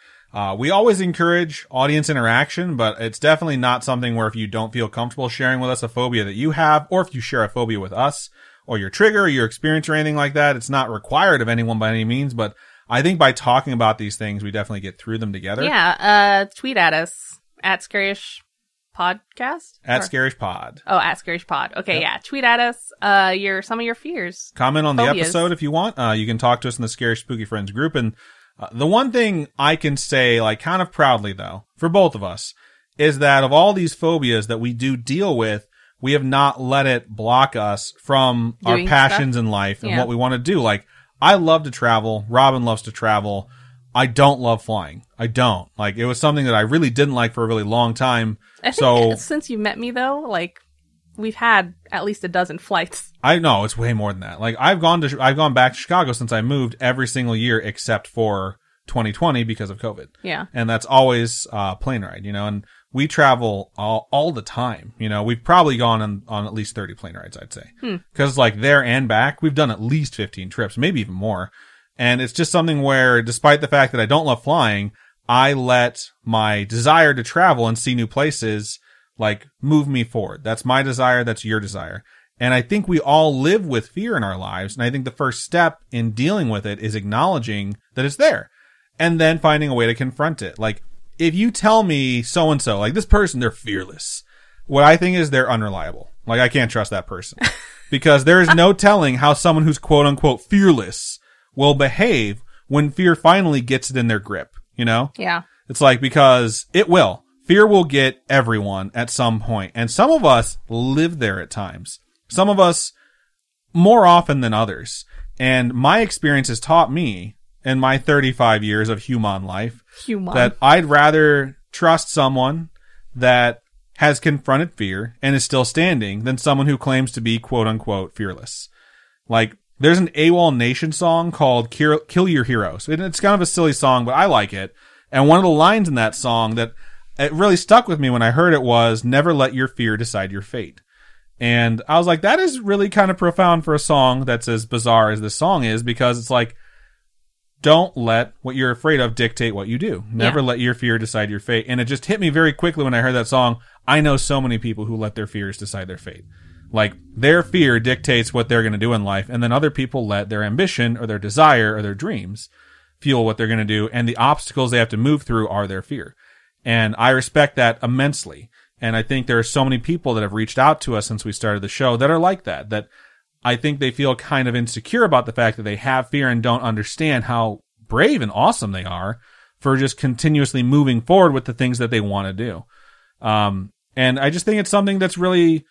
we always encourage audience interaction, but it's definitely not something where if you don't feel comfortable sharing with us a phobia that you have, or if you share a phobia with us, or your trigger, or your experience, or anything like that, it's not required of anyone by any means, but I think by talking about these things, we definitely get through them together. Yeah, tweet at us, at Scaryish Podcast? At Scaryish Pod. Oh, at Scaryish Pod. Okay, yep. Yeah, tweet at us, some of your fears. Comment on the episode if you want. You can talk to us in the Scaryish Spooky Friends group, and the one thing I can say, like, kind of proudly, though, for both of us, is that of all these phobias that we do deal with, we have not let it block us from our passions in life and what we want to do. Like, I love to travel. Robin loves to travel. I don't love flying. I don't. Like, it was something that I really didn't like for a really long time. I think since you met me, though, like, we've had at least a dozen flights. I know, it's way more than that. Like, I've gone back to Chicago since I moved every single year except for 2020 because of COVID. Yeah. And that's always plane ride, you know, and we travel all the time. You know, we've probably gone on at least 30 plane rides, I'd say. Because like there and back, we've done at least 15 trips, maybe even more. And it's just something where, despite the fact that I don't love flying, I let my desire to travel and see new places, like, move me forward. That's my desire. That's your desire. And I think we all live with fear in our lives. And I think the first step in dealing with it is acknowledging that it's there and then finding a way to confront it. Like, if you tell me so-and-so, like this person, they're fearless, what I think is they're unreliable. Like, I can't trust that person because there is no telling how someone who's quote unquote fearless will behave when fear finally gets it in their grip, you know? Yeah. It's like, because it will. Fear will get everyone at some point. And some of us live there at times. Some of us more often than others. And my experience has taught me in my 35 years of human life that I'd rather trust someone that has confronted fear and is still standing than someone who claims to be quote unquote fearless. Like, there's an AWOL Nation song called Kill Your Heroes. It's kind of a silly song, but I like it. And one of the lines in that song that it really stuck with me when I heard it was, never let your fear decide your fate. And I was like, that is really kind of profound for a song that's as bizarre as this song is, because it's like, don't let what you're afraid of dictate what you do. Never let your fear decide your fate. And it just hit me very quickly when I heard that song. I know so many people who let their fears decide their fate. Like, their fear dictates what they're going to do in life, and then other people let their ambition or their desire or their dreams fuel what they're going to do, and the obstacles they have to move through are their fear. And I respect that immensely. And I think there are so many people that have reached out to us since we started the show that are like that, that I think they feel kind of insecure about the fact that they have fear and don't understand how brave and awesome they are for just continuously moving forward with the things that they want to do. And I just think it's something that's really,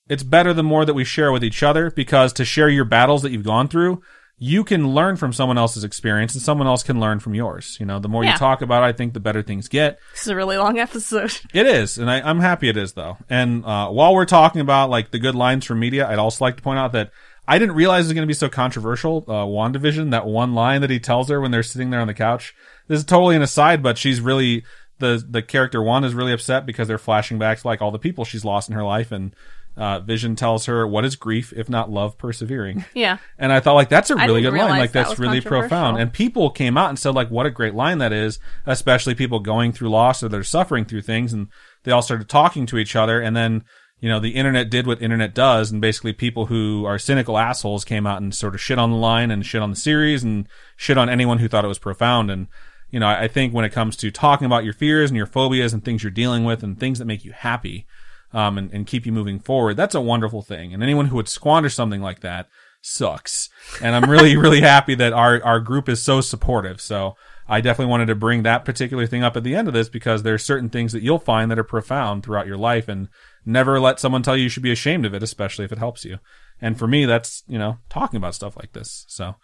it's better the more that we share with each other, because to share your battles that you've gone through, you can learn from someone else's experience and someone else can learn from yours. You know, the more you talk about it, I think the better things get. This is a really long episode. It is. And I'm happy it is, though. And while we're talking about like the good lines from media, I'd also like to point out that I didn't realize it was going to be so controversial. WandaVision, that one line that he tells her when they're sitting there on the couch. This is totally an aside, but she's really, the character Wanda's really upset because they're flashing back to like all the people she's lost in her life, and Vision tells her, what is grief if not love persevering? Yeah. And I thought, like, that's a really good line. Like, that's really profound. And people came out and said, like, what a great line that is, especially people going through loss or they're suffering through things. And they all started talking to each other. And then, you know, the internet did what internet does. And basically people who are cynical assholes came out and sort of shit on the line and shit on the series and shit on anyone who thought it was profound. And, you know, I think when it comes to talking about your fears and your phobias and things you're dealing with and things that make you happy, and keep you moving forward, that's a wonderful thing. And anyone who would squander something like that sucks. And I'm really, really happy that our group is so supportive. So I definitely wanted to bring that particular thing up at the end of this, because there's certain things that you'll find that are profound throughout your life, and never let someone tell you should be ashamed of it, especially if it helps you. And for me, that's, you know, talking about stuff like this. So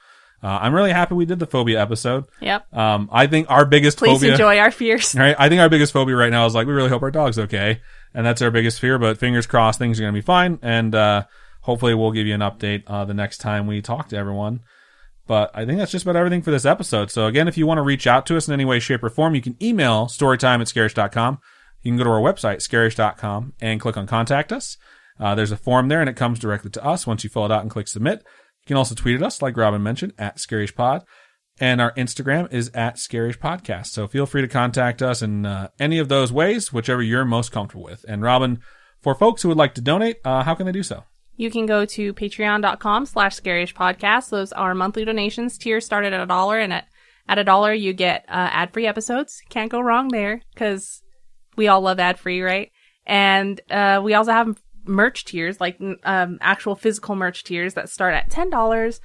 I'm really happy we did the phobia episode. Yep. I think our biggest phobia... Please enjoy our fears. Right? I think our biggest phobia right now is like, we really hope our dog's okay. And that's our biggest fear, but fingers crossed things are going to be fine. And hopefully we'll give you an update the next time we talk to everyone. But I think that's just about everything for this episode. So again, if you want to reach out to us in any way, shape, or form, you can email storytime@scaryish.com. You can go to our website, scaryish.com, and click on Contact Us. There's a form there, and it comes directly to us once you fill it out and click Submit. You can also tweet at us, like Robin mentioned, @ScarishPod. And our Instagram is @ScarishPodcast. So feel free to contact us in any of those ways, whichever you're most comfortable with. And Robin, for folks who would like to donate, how can they do so? You can go to patreon.com/ScarishPodcast. Those are monthly donations. Tiers start at $1, and at $1 you get ad-free episodes. Can't go wrong there, because we all love ad-free, right? And we also have merch tiers, like actual physical merch tiers that start at $10.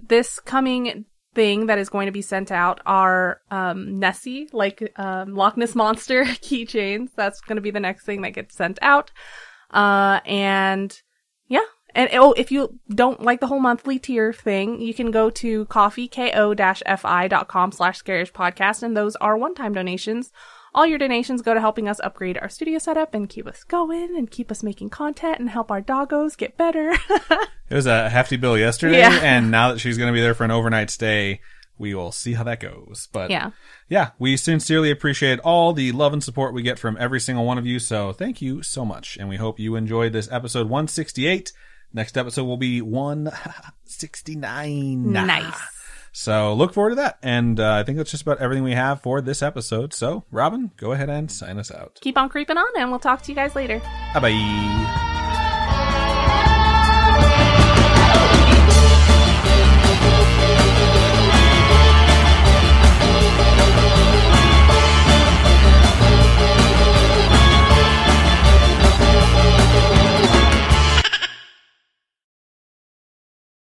This coming thing that is going to be sent out are Nessie, like Loch Ness Monster keychains. That's going to be the next thing that gets sent out. And yeah. And if you don't like the whole monthly tier thing, you can go to ko-fi.com/ScarishPodcast, and those are one-time donations. All your donations go to helping us upgrade our studio setup and keep us going and keep us making content and help our doggos get better. It was a hefty bill yesterday, and now that she's going to be there for an overnight stay, we will see how that goes. But yeah, we sincerely appreciate all the love and support we get from every single one of you, so thank you so much. And we hope you enjoyed this episode 168. Next episode will be 169. Nice. So look forward to that. And I think that's just about everything we have for this episode. So, Robin, go ahead and sign us out. Keep on creeping on, and we'll talk to you guys later. Bye-bye.